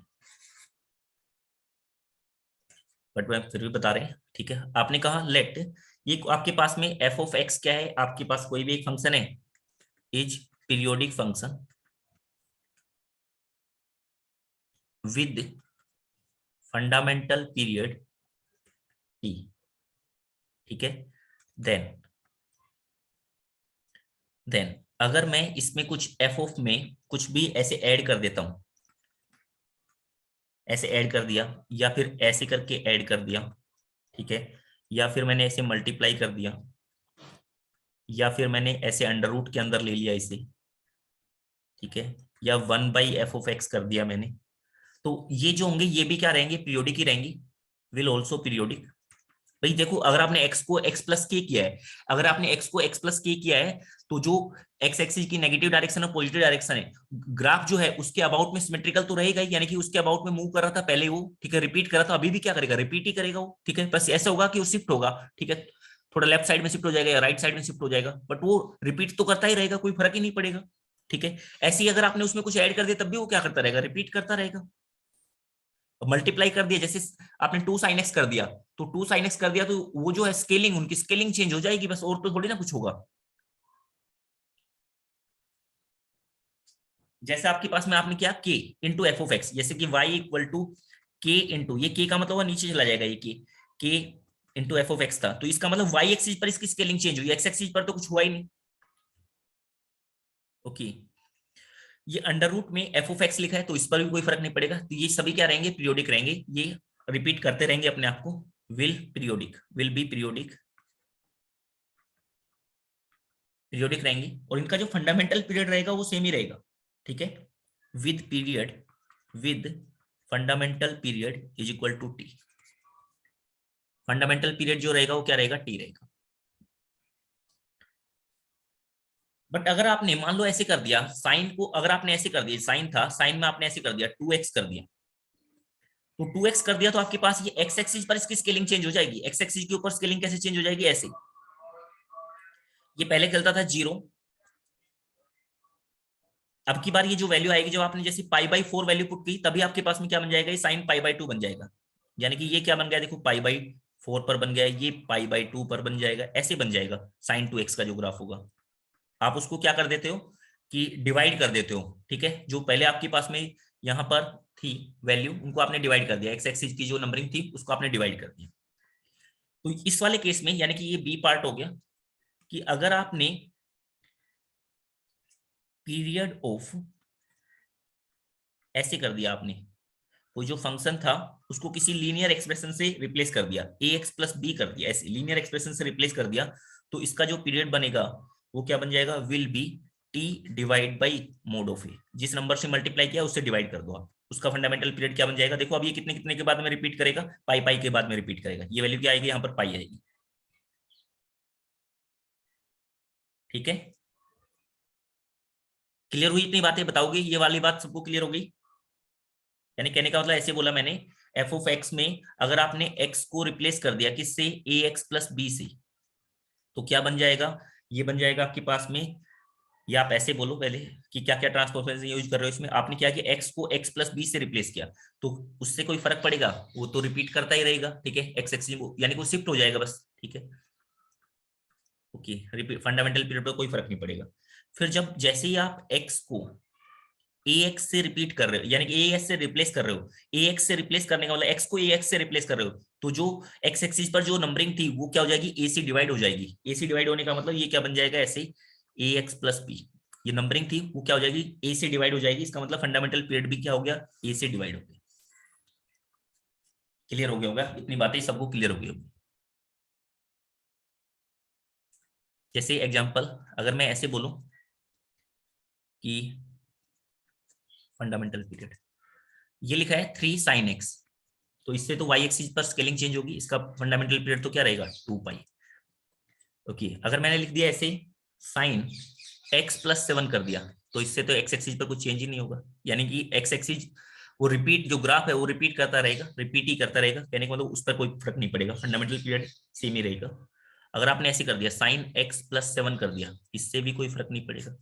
बट मैं फिर भी बता रहे हैं, ठीक है। आपने कहा लेट, ये आपके पास में एफ ऑफ एक्स क्या है, आपके पास कोई भी एक फंक्शन है, is periodic function with fundamental period T, ठीक है। देन अगर मैं इसमें कुछ एफ ऑफ में कुछ भी ऐसे ऐड कर देता हूं, ऐसे ऐड कर दिया या फिर ऐसे करके ऐड कर दिया, ठीक है, या फिर मैंने ऐसे मल्टीप्लाई कर दिया, या फिर मैंने ऐसे अंडर रूट के अंदर ले लिया इसे, ठीक है, या 1/f(x) कर दिया मैंने, तो ये जो होंगे ये भी क्या रहेंगे, पीरियोडिक ही रहेंगे, विल ऑल्सो पीरियोडिक। भाई देखो, अगर आपने x को x प्लस के किया है, अगर आपने x को x प्लस के किया है, तो जो x एक्सिस की नेगेटिव डायरेक्शन और पॉजिटिव डायरेक्शन है, ग्राफ जो है उसके अबाउट में सिमेट्रिकल तो रहेगा ही, यानी कि उसके अबाउट में मूव कर रहा था पहले वो, ठीक है, रिपीट कर रहा था, अभी भी क्या करेगा, रिपीट ही करेगा वो, ठीक है। बस ऐसा होगा कि वो शिफ्ट होगा, ठीक है, थोड़ा लेफ्ट साइड में शिफ्ट हो जाएगा या राइट साइड में शिफ्ट हो जाएगा, बट वो रिपीट तो करता ही रहेगा, कोई फर्क ही नहीं पड़ेगा, ठीक है। ऐसे ही अगर आपने उसमें कुछ ऐड कर दिया तब भी वो क्या करता रहेगा, रिपीट करता रहेगा। मल्टीप्लाई कर दिया, जैसे आपने 2 sin x कर दिया, तो 2 sin x कर दिया, तो वो जो है स्केलिंग, उनकी स्केलिंग चेंज हो जाएगी बस, और तो थोड़ी ना कुछ होगा। जैसे आपके पास में आपने क्या k into f of x, जैसे कि y equal to k into, ये k का मतलब नीचे चला जाएगा, ये k into f of x था, तो इसका मतलब y एक्सिस पर इसकी स्केलिंग चेंज हुई, x एक्सिस पर तो कुछ हुआ ही नहीं, ओके। ये अंडर रूट में एफ ऑफ एक्स लिखा है, तो इस पर भी कोई फर्क नहीं पड़ेगा, तो ये सभी क्या रहेंगे, पीरियोडिक रहेंगे, ये रिपीट करते रहेंगे अपने आप को, will periodic, will be periodic, periodic रहेंगे, और इनका जो फंडामेंटल पीरियड रहेगा वो सेम ही रहेगा, ठीक है, with period, with fundamental period is equal to t, fundamental period जो रहेगा वो क्या रहेगा, टी रहेगा। बट अगर आपने मान लो ऐसे कर दिया साइन को, अगर आपने ऐसे कर दिया, साइन था, साइन में आपने ऐसे कर दिया 2x कर दिया, तो 2x कर दिया, तो आपके पास ये x एक्सिस पर इसकी स्केलिंग चेंज हो जाएगी, x एक्सिस के ऊपर स्केलिंग कैसे चेंज हो जाएगी, ऐसे, ये पहले चलता था 0, अब की बार ये जो वैल्यू आएगी, जब आपने जैसे π/4 वैल्यू पुट की, तभी आपके पास में क्या बन जाएगा, ये साइन π/2 बन जाएगा, यानी कि ये क्या बन गया, देखो π/4 पर बन गया, ये π/2 पर बन जाएगा, ऐसे बन जाएगा sin 2x का जो ग्राफ होगा। आप उसको क्या कर देते हो कि डिवाइड कर देते हो, ठीक है, जो पहले आपके पास में यहाँ पर थी वैल्यू, उनको आपने डिवाइड कर दिया, एक्स एक्सिस की जो नंबरिंग थी उसको आपने डिवाइड कर दिया। तो इस वाले केस में यानी कि ये बी पार्ट हो गया, कि अगर आपने पीरियड ऑफ ऐसे कर दिया, आपने कोई जो फंक्शन था उसको किसी लीनियर एक्सप्रेशन से रिप्लेस कर दिया, ax प्लस बी कर दिया, ऐसे लीनियर एक्सप्रेशन से रिप्लेस कर दिया, तो इसका जो पीरियड बनेगा वो क्या बन जाएगा, will be t divide by mod of a, जिस नंबर से मल्टीप्लाई किया उससे डिवाइड कर दो आप, उसका फंडामेंटल पीरियड क्या बन जाएगा, देखो अब ये कितने कितने के बाद में रिपीट करेगा, पाई पाई के बाद में रिपीट करेगा, ये वैल्यू क्या आएगी, यहाँ पर पाई आएगी, ठीक है। क्लियर हुई इतनी बातें, बताओगे ये वाली बात सबको क्लियर हो गई, यानी कहने का मतलब ऐसे बोला मैंने, एफ ऑफ एक्स में अगर आपने एक्स को रिप्लेस कर दिया किससे, ए एक्स प्लस बी से, तो क्या बन जाएगा, ये बन जाएगा आपके पास में, या आप ऐसे बोलो पहले कि क्या क्या ट्रांसफॉर्मेशन यूज कर रहे हो इसमें, आपने क्या किया, एक्स को एक्स प्लस बी से रिप्लेस किया, तो उससे कोई फर्क पड़ेगा, वो तो रिपीट करता ही रहेगा, ठीक है, एक्स एक्स यानी वो शिफ्ट हो जाएगा बस, ठीक है, ओके, फंडामेंटल पीरियड पर कोई फर्क नहीं पड़ेगा। फिर जब जैसे ही आप एक्स को ax से रिपीट कर रहे हो, यानी कि ax से रिप्लेस कर रहे हो, ax से रिप्लेस करने का मतलब x को ax से रिप्लेस कर रहे हो, तो जो x एक्सिस पर जो नंबरिंग थी वो क्या हो जाएगी, a से डिवाइड हो जाएगी, a से डिवाइड होने का मतलब ये क्या बन जाएगा, ऐसे ax प्लस b, ये नंबरिंग थी वो क्या हो जाएगी, a से डिवाइड हो जाएगी, इसका मतलब फंडामेंटल पीरियड भी क्या हो गया, a से डिवाइड हो गया। क्लियर हो गया होगा, इतनी बातें सबको क्लियर हो गई होगी। जैसे एग्जाम्पल अगर मैं ऐसे बोलूं कि फंडामेंटल पीरियड, ये लिखा है 3 sin x, तो इससे तो y एक्सिस पर स्केलिंग चेंज होगी, इसका फंडामेंटल पीरियड तो क्या रहेगा, 2 पाई, ओके। अगर मैंने लिख दिया ऐसे साइन x प्लस 7 कर दिया, तो इससे तो x एक्सिस पर कुछ चेंज ही नहीं होगा, यानी कि x एक्सिस वो रिपीट, जो ग्राफ है वो रिपीट करता रहेगा, रिपीट ही करता रहेगा, कहने का मतलब उस पर कोई फर्क नहीं पड़ेगा, फंडामेंटल पीरियड सेम ही रहेगा। अगर आपने ऐसे कर दिया साइन एक्स प्लस 7 कर दिया, इससे भी कोई फर्क नहीं पड़ेगा।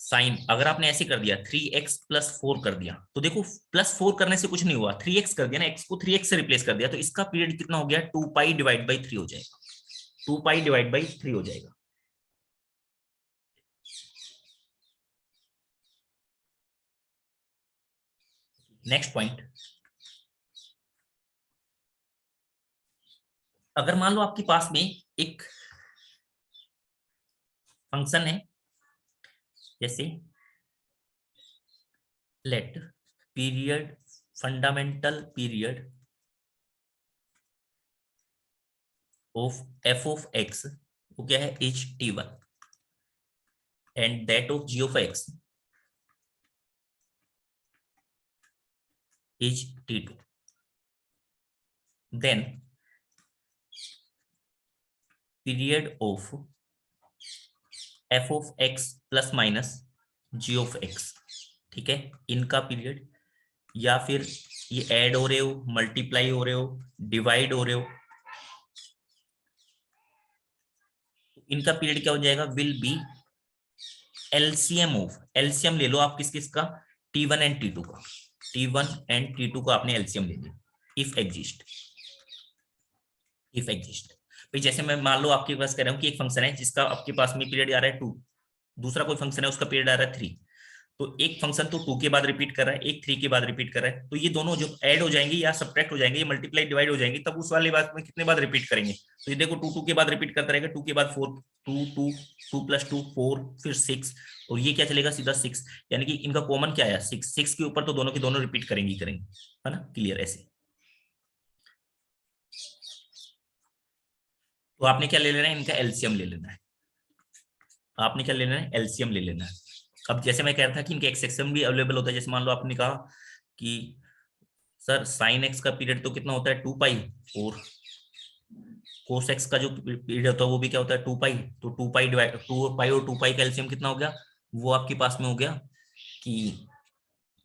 साइन अगर आपने ऐसे कर दिया 3x प्लस 4 कर दिया, तो देखो प्लस 4 करने से कुछ नहीं हुआ, 3x कर दिया ना, x को 3x से रिप्लेस कर दिया, तो इसका पीरियड कितना हो गया, 2 पाई डिवाइड बाई 3 हो जाएगा, 2 पाई डिवाइड बाई 3 हो जाएगा। नेक्स्ट पॉइंट, अगर मान लो आपके पास में एक फंक्शन है, जैसे let period, fundamental period of f of x, वो क्या है, is t1 and that of g of x is t2, then period of f of x plus minus g of x, ठीक है, इनका पीरियड, या फिर ये ऐड हो रहे हो, मल्टीप्लाई हो रहे हो, डिवाइड हो रहे हो, इनका पीरियड क्या हो जाएगा, will B LCM of, LCM ले लो आप किस किस का, t1 एंड t2 का, t1 एंड t2 का आपने एलसीएम ले लिया, इफ एग्जिस्ट, इफ एग्जिस्ट। भाई जैसे मैं मान लो आपके पास कह रहा हूँ कि एक फंक्शन है जिसका आपके पास में पीरियड आ रहा है 2, दूसरा कोई फंक्शन है उसका पीरियड आ रहा है 3, तो एक फंक्शन तो 2 के बाद रिपीट कर रहा है, एक 3 के बाद रिपीट कर रहा है, तो ये दोनों जो ऐड हो जाएंगे या सब्ट्रैक्ट हो जाएंगे, ये मल्टीप्लाई डिवाइड हो जाएंगे, तब उस वाली बात में कितने बाद रिपीट करेंगे, तो ये देखो 2 2 के बाद रिपीट करता रहेगा, 2 के बाद 4, 2 2 2 प्लस 2 4, फिर 6, और ये क्या चलेगा सीधा 6, यानी कि इनका कॉमन क्या है 6, 6 के ऊपर तो दोनों के दोनों रिपीट करेंगे ही करेंगे, है ना, क्लियर ऐसे। तो आपने क्या ले लेना है, इनका एलसीएम ले लेना है, आपने क्या ले लेना है, एलसीएम ले लेना है। अब जैसे मैं कह रहा था कि इनके एक्सएक्सएम भी अवेलेबल होता है, जैसे मान लो आपने कहा कि सर साइन एक्स का पीरियड तो कितना होता है 2 पाई, और कोस एक्स का जो पीरियड होता है वो भी क्या होता है 2 पाई, तो 2 पाई डिवाइड 2 पाई और 2 पाई का एलसीएम कितना हो गया, वो आपके पास में हो गया कि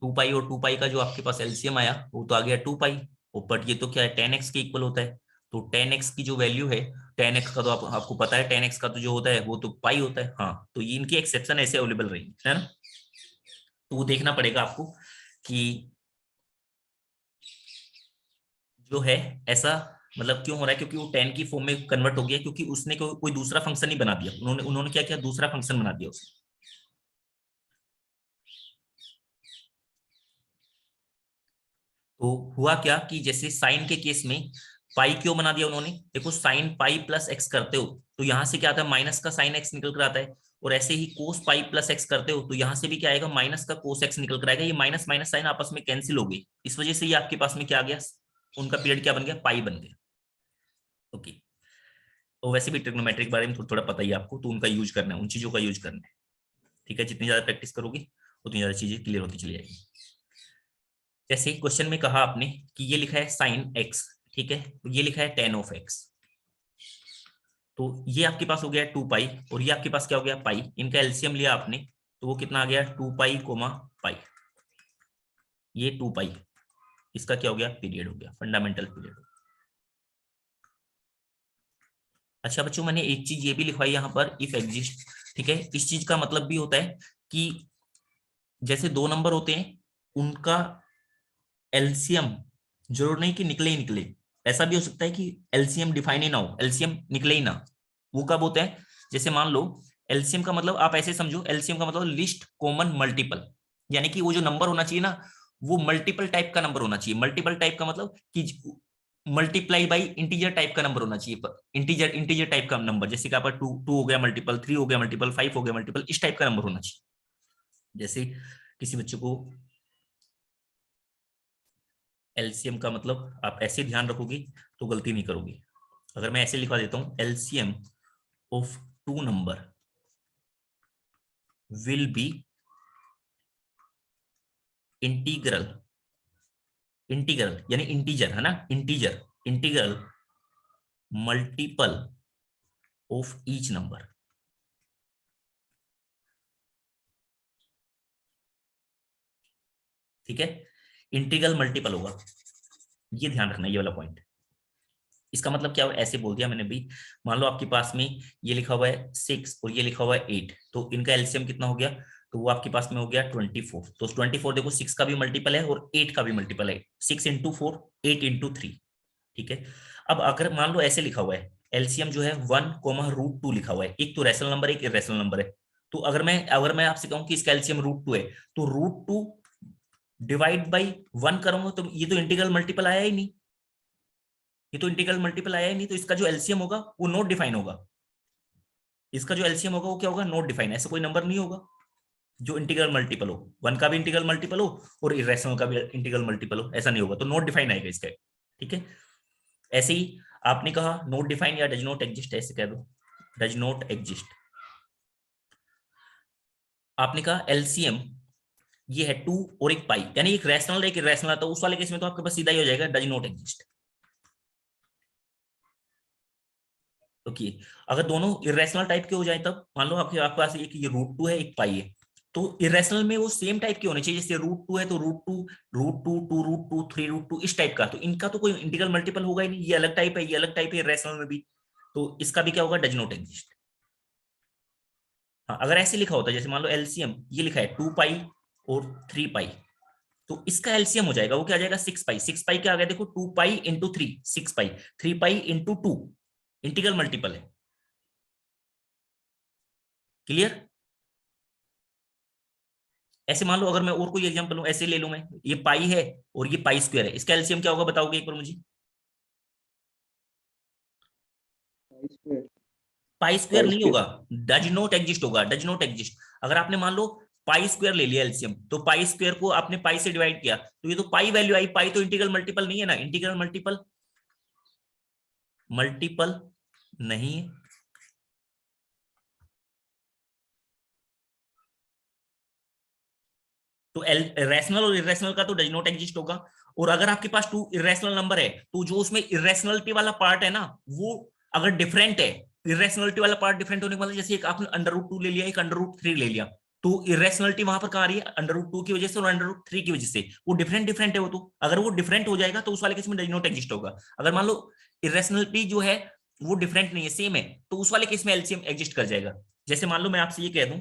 2 पाई और 2 पाई का जो आपके पास एलसीएम आया वो तो आ गया 2 पाई, बट ये तो क्या है 10x के इक्वल होता है, तो 10x की जो वैल्यू है, 10x का तो आपको पता है 10x का तो जो होता है वो तो पाई होता है, हाँ, तो ये इनकी एक्सेप्शन ऐसे अवेलेबल रहेगी, है ना, तो वो देखना पड़ेगा आपको कि जो है ऐसा मतलब क्यों हो रहा है, क्योंकि वो 10 की फॉर्म में कन्वर्ट हो गया, क्योंकि उसने कोई दूसरा फंक्शन ही बना दिया, उन्होंने उन्होंने क्या किया, दूसरा फंक्शन बना दिया उसने। तो हुआ क्या कि जैसे साइन के केस में पाई क्यों बना दिया उन्होंने, देखो साइन पाई प्लस एक्स करते हो तो यहां से क्या आता है माइनस का साइन एक्स निकल कर आता है, और ऐसे ही कोस पाई प्लस एक्स करते हो तो यहां से भी क्या आएगा, माइनस का कोस एक्स निकल कर आएगा, ये माइनस माइनस साइन आपस में कैंसिल हो गई, इस वजह से ये आपके पास में क्या आ गया, उनका पीरियड क्या बन गया, पाई बन गया। ओके, तो वैसे भी ट्रिग्नोमेट्री के बारे में थोड़ा थोड़ा पता ही है आपको, तो उनका यूज करना है, उन चीजों का यूज करना है, ठीक है, जितनी ज्यादा प्रैक्टिस करोगे उतनी ज्यादा चीजें क्लियर होती चली जाएगी। जैसे क्वेश्चन में कहा आपने कि ये लिखा है साइन एक्स, ठीक है, तो ये लिखा है टेन ऑफ एक्स, तो ये आपके पास हो गया 2 पाई, और ये आपके पास क्या हो गया पाई, इनका एलसीएम लिया आपने तो वो कितना आ गया 2 पाई कोमा पाई, ये 2 पाई, इसका क्या हो गया पीरियड हो गया, फंडामेंटल पीरियड। अच्छा बच्चों, मैंने एक चीज ये भी लिखवाई यहाँ पर, इफ एग्जिस्ट, ठीक है, इस चीज का मतलब भी होता है कि जैसे दो नंबर होते हैं उनका एलसीएम जरूर नहीं कि निकले ही निकले, ऐसा भी हो सकता है कि एलसीएम डिफाइन ही ना हो, एलसीएम निकले ही ना, वो कब होता है, जैसे मान लो एलसीएम का मतलब आप ऐसे समझो, एलसीएम का मतलब लिस्ट कॉमन मल्टीपल, यानी कि वो जो नंबर होना चाहिए ना वो मल्टीपल टाइप का नंबर होना चाहिए, मल्टीपल टाइप का मतलब कि मल्टीप्लाई बाई इंटीजर टाइप का नंबर होना चाहिए, इंटीजर इंटीजर टाइप का नंबर, जैसे कि आपका 2 हो गया मल्टीपल, 3 हो गया मल्टीपल, 5 हो गया मल्टीपल, इस टाइप का नंबर होना चाहिए। जैसे किसी बच्चे को एलसीएम का मतलब आप ऐसे ध्यान रखोगे तो गलती नहीं करोगे, अगर मैं ऐसे लिखवा देता हूं LCM of 2 number will be integral, integral यानी इंटीजर है ना, integer, integral multiple of each number, ठीक है, इंटीग्रल मल्टीपल होगा, ये ध्यान रखना, ये वाला पॉइंट। इसका मतलब क्या हुआ, ऐसे बोल दिया मैंने भी, मान लो आपके पास में ये लिखा हुआ है 6 और ये लिखा हुआ है 8, तो इनका एलसीएम कितना हो गया, तो वो आपके पास में हो गया 24। तो 24 देखो 6 का भी मल्टीपल है और 8 का भी मल्टीपल है, 6 इंटू 4 8 इंटू 3। ठीक है, अब अगर मान लो ऐसे लिखा हुआ है एलसीएम जो है 1, √2 लिखा हुआ है, एक तो रैशनल नंबर एक इरेशनल नंबर है, तो अगर मैं आपसे कहूं कि इसका एलसीएम √2 है, तो √2 डिवाइड बाई 1 करूंगा तो ये तो इंटीग्रल मल्टीपल आया ही नहीं, ये तो इंटीग्रल मल्टीपल आया ही नहीं, तो इसका जो एलसीएम होगा वो नॉट डिफाइन होगा, इसका जो एलसीएम होगा वो क्या होगा, नॉट डिफाइन। ऐसा कोई नंबर नहीं होगा जो इंटीग्रल मल्टीपल हो, 1 का भी इंटीग्रल मल्टीपल हो और इरेशनल का भी इंटीग्रल मल्टीपल हो, ऐसा नहीं होगा, तो नॉट डिफाइन आएगा इसका। ठीक है, ऐसे ही आपने कहा नॉट डिफाइन या डज नॉट एग्जिस्ट, ऐसे कह दो डज नॉट एग्जिस्ट। आपने कहा एलसीएम ये है 2 और एक पाई, यानी एक रैशनल एक इरेशनल, तो उस वाले केस में तो आपके पास सीधा ही हो जाएगा डज नॉट एग्जिस्ट। ओके, अगर दोनों इरेशनल टाइप के हो जाए तब मान लो आपके पास एक ये √2 है एक पाई है, तो इरेशनल में वो सेम टाइप के होने चाहिए, जैसे √2 है तो √2 √2 2√2 3√2 इस टाइप का, तो इनका तो कोई इंटीग्रल मल्टीपल होगा ही नहीं, ये अलग टाइप है ये अलग टाइप है इरेशनल में भी, तो इसका भी क्या होगा, डज नॉट एग्जिस्ट। हाँ, अगर ऐसे लिखा होता है जैसे मान लो एलसीएम ये लिखा है 2 पाई और 3 पाई, तो इसका एलसीएम हो जाएगा वो क्या आ जाएगा 6 पाई, 6 पाई क्या आ गया देखो 2 पाई इंटू 3 6 पाई, 3 पाई इंटू 2 इंटीग्रल मल्टीपल है। क्लियर, ऐसे मान लो अगर मैं और कोई एग्जांपल लूं, ऐसे ले लूं मैं, ये पाई है और ये पाई स्क्वायर है, इसका एलसीएम क्या होगा बताओगे एक बार मुझे, पाई स्क्वायर नहीं होगा, डज नॉट एग्जिस्ट होगा, डज नॉट एग्जिस्ट। अगर आपने मान लो पाई स्क्वायर ले लिया एलसीएम, तो पाई स्क्वायर को आपने पाई से डिवाइड किया, तो ये तो पाई वैल्यू आई, पाई तो इंटीग्रल मल्टीपल नहीं है ना, इंटीग्रल मल्टीपल मल्टीपल नहीं है। तो रैशनल और इरेशनल का तो डज नॉट एग्जिस्ट होगा, और अगर आपके पास 2 इरेशनल नंबर है तो जो उसमें इरेशनलिटी वाला पार्ट है ना वो अगर डिफरेंट है, इरेशनलिटी वाला पार्ट डिफरेंट होने वाला, जैसे एक आपने √2 ले लिया एक √3 ले लिया, तो इरेशनलिटी वहां पर कहां आ रही है, √2 की वजह से और √3 की वजह से, वो डिफरेंट डिफरेंट है वो, तो अगर वो डिफरेंट हो जाएगा तो उस वाले केस में डज नॉट एग्जिस्ट होगा। अगर मान लो इरेशनलिटी जो है वो डिफरेंट नहीं है सेम है, तो उस वाले केस में एलसीएम एग्जिस्ट कर जाएगा। जैसे मान लो मैं आपसे ये कह दूं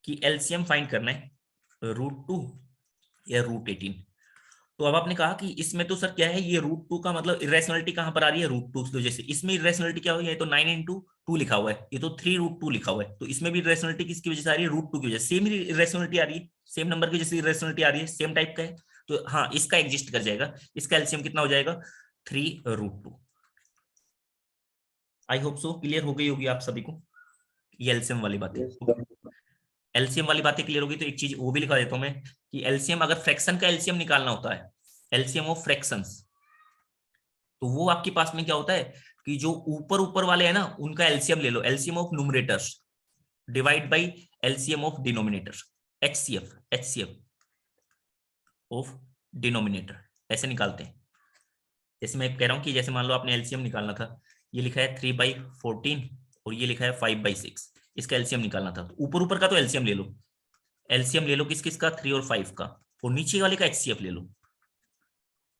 कि एलसीएम फाइंड करना है √2 या √18, तो अब आपने कहा कि इसमें तो सर क्या है, ये √2 का मतलब इरेशनलिटी कहां पर आ रही है, √2 की वजह से, इसमें इरेशनलिटी क्या हुई है, तो 9 इंटू 2 लिखा हुआ है, ये तो 3√2 लिखा हुआ है, तो इसमें भी इरेशनलिटी किसकी वजह से आ रही है, √2 की वजह से, सेम इरेशनलिटी आ रही है, सेम नंबर की वजह से इरेशनलिटी आ रही है, सेम टाइप का है, तो हाँ इसका एग्जिस्ट कर जाएगा, इसका एलसीएम कितना हो जाएगा 3√2। आई होप सो क्लियर हो गई होगी आप सभी को ये एलसीएम वाली बातें। एलसीएम वाली बातें क्लियर होगी, तो एक चीज वो भी लिखा देता हूं मैं कि एलसीएम अगर फ्रैक्शन का एलसीएम निकालना होता है, एलसीएम ऑफ फ्रैक्शंस, तो वो आपके पास में क्या होता है कि जो ऊपर ऊपर वाले हैं ना उनका एलसीएम ले लो, LCM of numerators divide by LCM of denominators, HCF of denominator, ऐसे निकालते हैं। जैसे मैं कह रहा हूं कि जैसे मान लो आपने एलसीएम निकालना था, ये लिखा है 3/14 और ये लिखा है 5/6, इसका एलसीएम निकालना था, तो ऊपर ऊपर का तो एलसीएम ले लो, एलसीएम ले लो किस किसका 3 और 5 का, और नीचे वाले का एचसीएफ ले लो,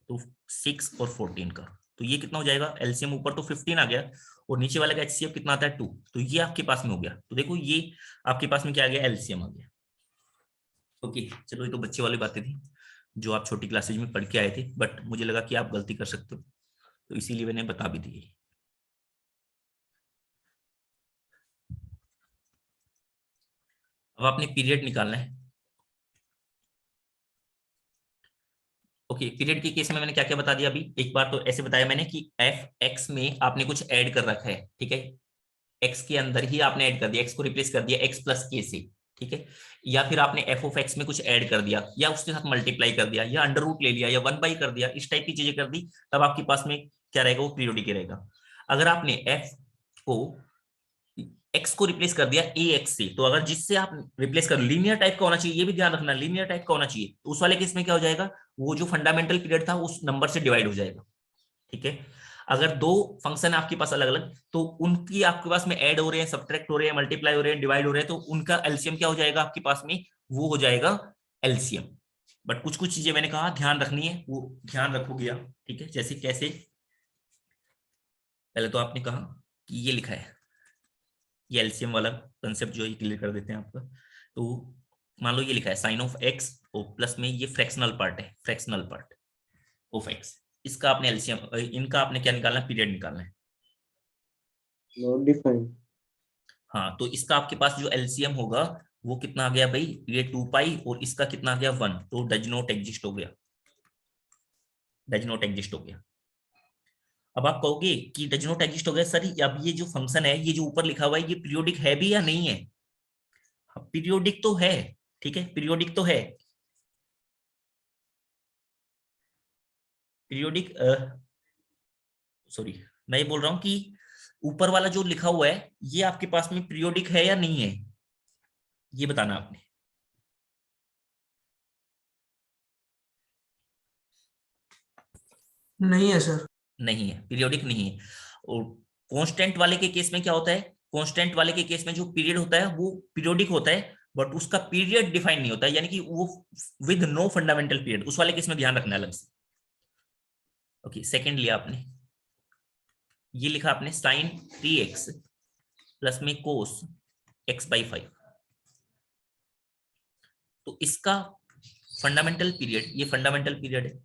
तो 6 और 14 का, तो ये कितना हो जाएगा, एलसीएम ऊपर तो 15 आ गया और नीचे वाले का एचसीएफ कितना आता है 2, तो ये आपके पास में हो गया, तो देखो ये आपके पास में क्या आ गया, एलसीएम आ गया। ओके चलो, ये तो बच्चे वाली बातें थी जो आप छोटी क्लासेज में पढ़ के आए थे, बट मुझे लगा कि आप गलती कर सकते हो तो इसीलिए मैंने बता भी दी। अब आपने पीरियड निकालना है। ओके, पीरियड के केस में मैंने क्या क्या बता दिया अभी, एक बार तो ऐसे बताया मैंने कि एफ एक्स में आपने कुछ ऐड कर रखा है, ठीक है, एक्स के अंदर ही आपने ऐड कर दिया, एक्स को रिप्लेस कर दिया एक्स प्लस के से, ठीक है, या फिर आपने एफ ऑफ एक्स में कुछ ऐड कर दिया या उसके साथ मल्टीप्लाई कर दिया या अंडर रूट ले लिया या 1/, कर दिया, इस टाइप की चीजें कर दी, तब आपके पास में क्या रहेगा, वो पीरियोडिक रहेगा। अगर आपने एफ को एक्स को रिप्लेस कर दिया ए एक्स से, तो अगर जिससे आप रिप्लेस कर, लीनियर टाइप का होना चाहिए, ये भी ध्यान रखना लीनियर टाइप का होना चाहिए, तो उस वाले केस में क्या हो जाएगा, वो जो फंडामेंटल पीरियड था उस नंबर से डिवाइड हो जाएगा, ठीक है। अगर दो फंक्शन आपके पास अलग अलग, तो उनकी आपके पास में ऐड हो रहे हैं, सब्ट्रैक्ट हो रहे हैं, मल्टीप्लाई हो रहे हैं, डिवाइड हो रहे हैं, तो उनका एलसीएम क्या हो जाएगा आपके पास में, वो हो जाएगा एलसीएम, बट कुछ कुछ चीजें मैंने कहा ध्यान रखनी है, वो ध्यान रखोगे आप, ठीक है। जैसे कैसे, पहले तो आपने कहा कि ये लिखा है, ये एलसीएम वाला कंसेप्ट जो है क्लियर कर देते हैं आपका। तो मान लो ये लिखा है साइन ऑफ एक्स और प्लस में ये फ्रैक्शनल पार्ट है, फ्रैक्शनल पार्ट ऑफ एक्स, इसका आपने एलसीएम, इनका आपने क्या निकालना है, पीरियड निकालना है। Not defined. हाँ, तो इसका आपके पास जो एलसीएम होगा वो कितना आ गया भाई, ये 2 पाई और इसका कितना आ गया 1, तो डज नॉट एग्जिस्ट हो गया, डज नॉट एग्जिस्ट हो गया। अब आप कहोगे कि डज नॉट एग्जिस्ट हो गया सर, अब ये जो फंक्शन है, ये जो ऊपर लिखा हुआ है, ये पीरियोडिक है भी या नहीं है? पीरियोडिक तो है, ठीक है, पीरियोडिक तो है, पीरियोडिक, सॉरी, मैं ये बोल रहा हूं कि ऊपर वाला जो लिखा हुआ है ये आपके पास में पीरियोडिक है या नहीं है, ये बताना आपने। नहीं है सर। नहीं है, पीरियोडिक नहीं है। और कांस्टेंट वाले के केस में क्या होता है, कांस्टेंट वाले के केस में जो पीरियड होता है वो पीरियोडिक होता है, बट उसका पीरियड डिफाइन नहीं होता, यानी कि वो विद नो फंडामेंटल पीरियड, उस वाले केस में ध्यान रखना अलग से। ओके, सेकंड लिया आपने, ये लिखा आपने साइन 3x प्लस में कोस x/5, तो इसका फंडामेंटल पीरियड, ये फंडामेंटल पीरियड है,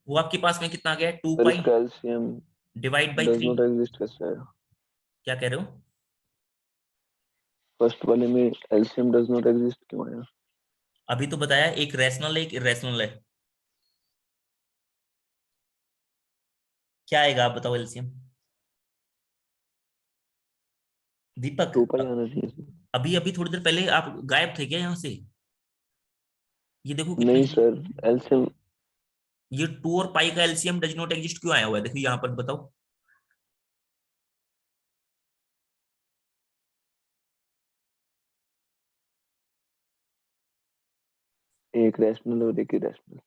वो आपके पास में कितना आ गया है, 2 सर पाई इसका LCM divide by does 3। Not exist कैसे आया? क्या कह रहे हो? फर्स्ट वाले में एलसीएम डज नॉट एग्जिस्ट क्यों आया? अभी तो बताया, एक रैशनल है एक इरेशनल है, क्या आएगा आप बताओ एलसीएम? दीपक, 2 पाई आना चाहिए सर। अभी अभी थोड़ी देर पहले आप गायब थे क्या यहाँ से? ये देखो कितने, नहीं सर, एलसीएम ये 2 और पाई का एलसीएम डज नॉट एग्जिस्ट क्यों आया हुआ है, देखो यहाँ पर बताओ। एक रैशनल और एक इरेशनल।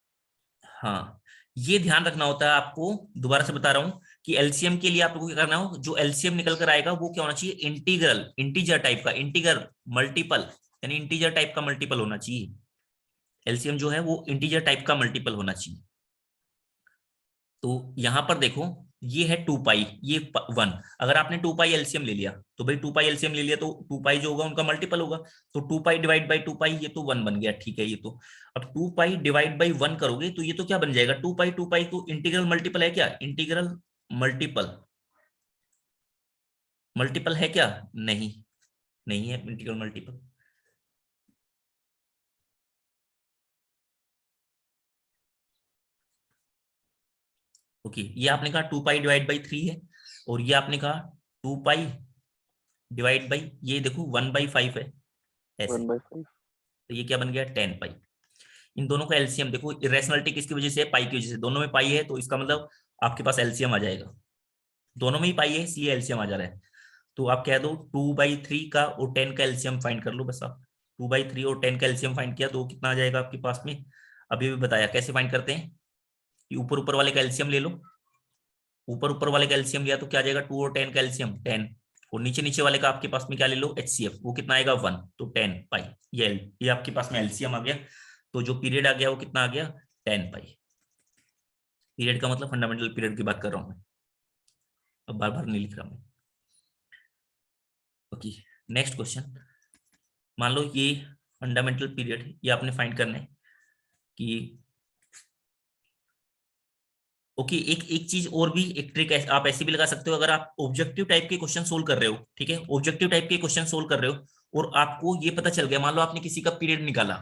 हाँ, ये ध्यान रखना होता है आपको, दोबारा से बता रहा हूँ कि एलसीएम के लिए आपको क्या करना हो, जो एलसीएम निकल कर आएगा वो क्या होना चाहिए, इंटीग्रल, इंटीजर टाइप का, इंटीग्रल मल्टीपल, यानी इंटीजर टाइप का मल्टीपल होना चाहिए। एलसीएम जो है वो इंटीजर टाइप का मल्टीपल होना चाहिए। तो यहां पर देखो, ये है 2 पाई, ये 1, अगर आपने 2 पाई एलसीएम ले लिया तो भाई 2 पाई एलसीएम ले लिया तो 2 पाई जो होगा उनका मल्टीपल होगा, तो 2 पाई डिवाइड बाई 2 पाई, ये तो 1 बन गया, ठीक है। ये तो अब 2 पाई डिवाइड बाई 1 करोगे तो ये तो क्या बन जाएगा, 2 पाई तो इंटीग्रल मल्टीपल है क्या, इंटीग्रल मल्टीपल, मल्टीपल है क्या, नहीं, नहीं है इंटीग्रल मल्टीपल। ओके, ये आपने कहा 2 पाई डिवाइड बाई 3 है, और ये आपने कहा 2 पाई डिवाइड बाई, ये देखो 1/5 है ऐसे, 1/5। तो ये क्या बन गया 10 पाई। इन दोनों का एलसीएम देखो, इरेशनलिटी किसकी वजह से है, पाई की वजह से, दोनों में पाई है तो इसका मतलब आपके पास एलसीएम आ जाएगा, दोनों में ही पाई है इसलिए एलसीएम आ जा रहा है। तो आप कह दो 2/3 का और 10 का एलसीएम फाइंड कर लो बस आप, 2/3 और 10 का एलसीएम फाइंड किया तो कितना आ जाएगा आपके पास में, अभी भी बताया कैसे फाइंड करते हैं, कि ऊपर ऊपर वाले का एलसीएम ले लो, ऊपर ऊपर वाले का एलसीएम लिया तो क्या आ जाएगा, 2 और 10 का एलसीएम 10, और नीचे नीचे वाले का आपके पास में क्या ले लो, एचसीएफ, वो कितना आएगा 1, तो 10 पाई, ये आपके पास में एलसीएम आ गया। तो जो पीरियड आ गया वो कितना आ गया, 10 पाई। पीरियड का मतलब फंडामेंटल पीरियड की बात कर रहा हूं मैं, अब बार बार नहीं लिख रहा मैं। ओके, नेक्स्ट क्वेश्चन, मान लो ये फंडामेंटल पीरियड ये आपने फाइंड करना है कि ओके, एक एक चीज और भी, एक ट्रिक आप ऐसी भी लगा सकते हो, अगर आप ऑब्जेक्टिव टाइप के क्वेश्चन सोल्व कर रहे हो, ठीक है, ऑब्जेक्टिव टाइप के क्वेश्चन सोल्व कर रहे हो और आपको ये पता चल गया, मान लो आपने किसी का पीरियड निकाला,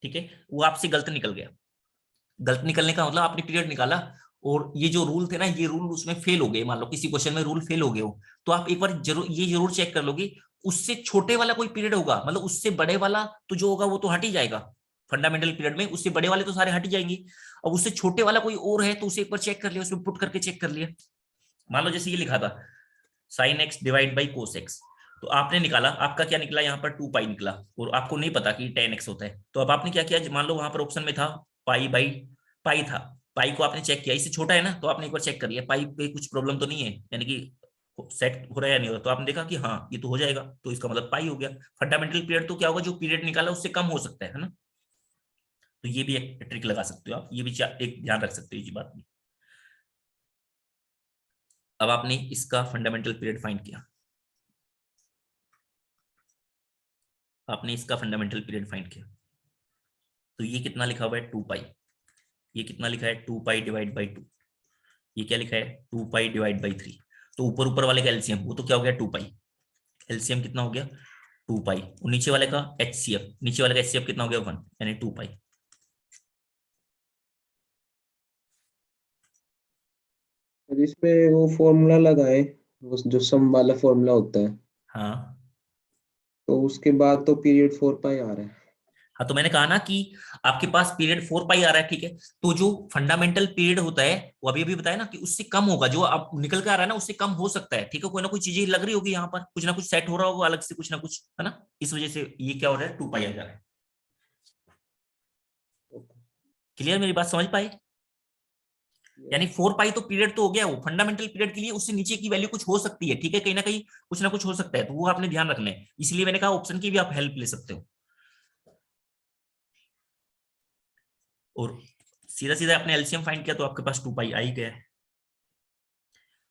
ठीक है, वो आपसे गलत निकल गया, गलत निकलने का मतलब आपने पीरियड निकाला और ये जो रूल थे ना, ये रूल उसमें फेल हो गए, मान लो किसी क्वेश्चन में रूल फेल हो गए हो, तो आप एक बार जरूर ये जरूर चेक कर लोगे, उससे छोटे वाला कोई पीरियड होगा, मतलब उससे बड़े वाला तो जो होगा वो तो हट ही जाएगा फंडामेंटल पीरियड में, उससे बड़े वाले तो सारे हट ही जाएंगे, अब उससे छोटे वाला कोई और है तो उसे एक बार चेक कर लिया, उसमें पुट करके चेक कर लिया। मान लो जैसे ये लिखा था sine x divide by cos x, तो आपने निकाला, आपका क्या निकला, यहाँ पर 2 पाई निकला और आपको नहीं पता कि 10x होता है, तो अब आपने क्या किया, मान लो वहां पर ऑप्शन में था पाई बाई पाई था, पाई को आपने चेक किया, इससे छोटा है ना, तो आपने एक बार चेक कर लिया पाई पे कुछ प्रॉब्लम तो नहीं है, यानी कि सेट हो रहा है या नहीं हो रहा, तो आपने देखा कि हाँ ये तो हो जाएगा, तो इसका मतलब पाई हो गया। फंडामेंटल पीरियड तो क्या होगा, जो पीरियड निकाला उससे कम हो सकता है ना, तो ये भी एक ट्रिक लगा सकते हो आप, ये भी एक ध्यान रख सकते हो ये बात भी। अब आपने इसका फंडामेंटल पीरियड फाइंड किया, आपने इसका फंडामेंटल पीरियड फाइंड किया, तो ये कितना लिखा हुआ है 2 पाई, ये कितना लिखा है 2 पाई डिवाइड बाई 2, ये क्या लिखा है 2 पाई डिवाइड बाई 3। तो ऊपर ऊपर वाले का एलसीएम वो तो क्या हो गया 2 पाई, एलसीएम कितना हो गया 2 पाई, और नीचे वाले का एचसीएफ, नीचे वाले का एचसीएफ कितना हो गया 1, यानी 2 पाई। और इसमें वो फॉर्मूला लगाए, वो जो सम वाला फॉर्मूला होता है, हाँ तो उसके बाद तो पीरियड 4 पाई आ रहा है। हाँ, तो मैंने कहा ना कि आपके पास पीरियड 4 पाई आ रहा है, ठीक है, तो जो फंडामेंटल पीरियड होता है वो अभी अभी बताया ना कि उससे कम होगा, जो अब निकल के आ रहा है ना उससे कम हो सकता है, ठीक है, कोई ना कोई चीजें लग रही होगी यहाँ पर, कुछ ना कुछ सेट हो रहा होगा अलग से, कुछ ना कुछ, है ना, इस वजह से ये क्या हो रहा है 2 पाई आ जा रहा है। क्लियर, मेरी बात समझ पाए? यानी 4 पाई तो पीरियड तो हो गया, वो फंडामेंटल पीरियड के लिए उससे नीचे की वैल्यू कुछ हो सकती है, ठीक है, कहीं ना कहीं कुछ ना कुछ हो सकता है, तो वो आपने ध्यान रखना है, इसलिए मैंने कहा ऑप्शन की भी आप हेल्प ले सकते हो। और सीधा सीधा आपने एलसीएम फाइंड किया तो आपके पास 2 पाई आ ही गया है।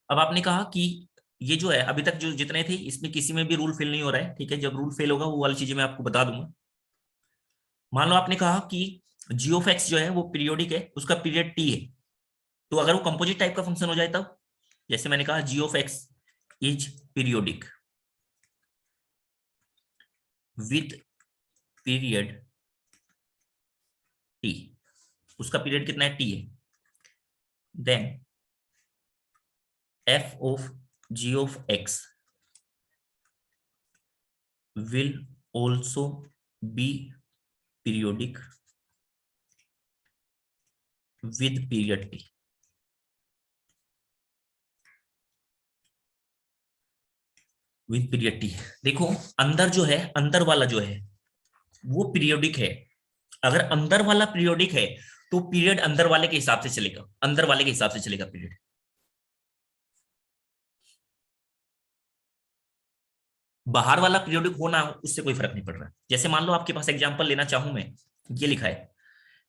अब आपने कहा कि ये जो है अभी तक जो जितने थे इसमें किसी में भी रूल फेल नहीं हो रहा है, ठीक है, जब रूल फेल होगा वो वाली चीजें मैं आपको बता दूंगा। मान लो आपने कहा कि जी ऑफ एक्स जो है वो पीरियोडिक है, उसका पीरियड टी है, तो अगर वो कंपोजिट टाइप का फंक्शन हो जाए तब, जैसे मैंने कहा g of x is periodic with period t, उसका पीरियड कितना है टी है, then f of g of x will also be periodic with period t। With period T, देखो अंदर जो है, अंदर वाला जो है वो पीरियोडिक है, अगर अंदर वाला पीरियोडिक है तो पीरियड अंदर वाले के हिसाब से चलेगा, अंदर वाले के हिसाब से चलेगा पीरियड। बाहर वाला पीरियोडिक होना उससे कोई फर्क नहीं पड़ रहा। जैसे मान लो आपके पास एग्जांपल लेना चाहूं मैं, ये लिखा है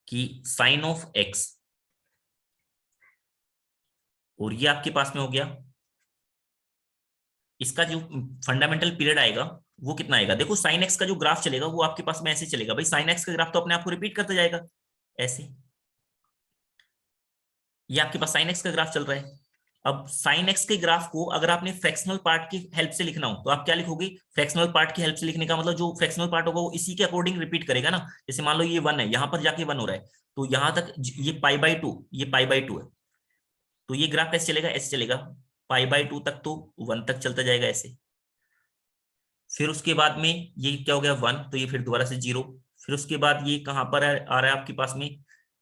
कि साइन ऑफ एक्स, और ये आपके पास में हो गया, इसका जो फंडामेंटल पीरियड आएगा वो कितना आएगा, देखो साइन एक्स का जो ग्राफ चलेगा वो आपके पास में ऐसे चलेगा, भाई साइन एक्स का ग्राफ तो अपने आप को रिपीट करता जाएगा ऐसे, ये आपके पास साइन एक्स का ग्राफ चल रहा है। अब साइन एक्स के ग्राफ को अगर आपने फ्रैक्शनल पार्ट की हेल्प से लिखना हो तो आप क्या लिखोगे, फ्रैक्शनल पार्ट की हेल्प से लिखने का मतलब जो फ्रैक्शनल पार्ट होगा वो इसी के अकॉर्डिंग रिपीट करेगा ना, जैसे मान लो ये 1 है, यहां पर जाके 1 हो रहा है, तो यहां तक ये पाई बाई 2, ये पाई बाई 2 है, तो ये ग्राफ कैसे चलेगा, ऐसे चलेगा, पाई बाई 2 तक तो 1 तक चलता जाएगा ऐसे, फिर उसके बाद में ये क्या हो गया 1, तो ये फिर दोबारा से 0, फिर उसके बाद ये कहां पर आ रहा है आपके पास में,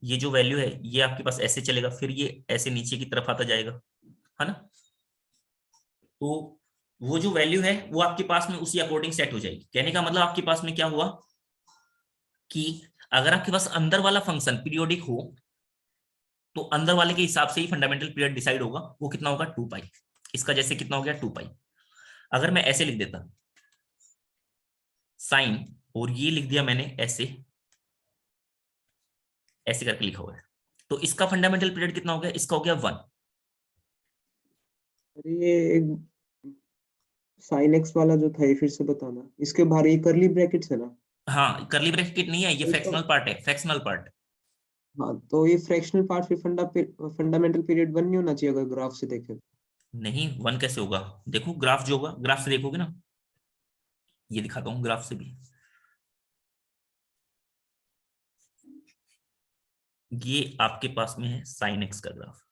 ये जो वैल्यू है ये आपके पास ऐसे चलेगा, फिर ये ऐसे नीचे की तरफ आता जाएगा, है ना, तो वो जो वैल्यू है वो आपके पास में उसी अकॉर्डिंग सेट हो जाएगी। कहने का मतलब आपके पास में क्या हुआ कि अगर आपके पास अंदर वाला फंक्शन पीरियोडिक हो तो अंदर वाले के हिसाब से ही फंडामेंटल पीरियड डिसाइड होगा, वो कितना होगा 2 पाई, इसका जैसे कितना हो गया 2 पाई। अगर मैं ऐसे लिख देता साइन, और ये लिख दिया मैंने ऐसे, ऐसे करके लिखा हुआ है, तो इसका फंडामेंटल पीरियड कितना हो गया, इसका हो गया 1। अरे ये एक साइन एक्स वाला जो था, ये फिर से बताना, इसके बाहर ये करली ब्रैकेट्स है ना? हाँ करली ब्रैकेट नहीं है, ये इसका, फ्रैक्शनल पार्ट है, फ्रैक्शनल पार्ट। हाँ तो ये फ्रैक्शनल पार्ट फिर फंडामेंटल पीरियड 1 नहीं होना चाहिए अगर ग्राफ से देखें? नहीं 1 कैसे होगा, देखो ग्राफ जो होगा, ग्राफ से देखोगे ना, ये दिखाता हूँ ग्राफ से भी, ये आपके पास में है साइन एक्स का ग्राफ,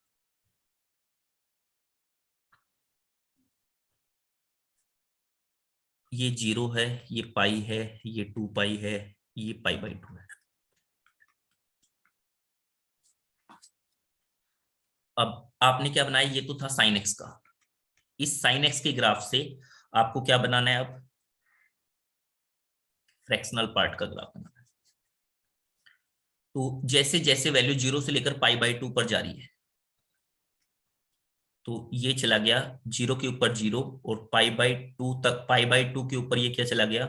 ये 0 है, ये पाई है, ये 2 पाई है, ये पाई बाई 2 है। अब आपने क्या बनाया, ये तो था साइन एक्स का, इस साइन एक्स के ग्राफ से आपको क्या बनाना है, अब फ्रैक्शनल पार्ट का ग्राफ बनाना है। तो जैसे जैसे वैल्यू 0 से लेकर पाई बाई 2 पर जा रही है, तो ये चला गया 0 के ऊपर 0, और पाई बाई 2 तक, पाई बाई 2 के ऊपर ये क्या चला गया,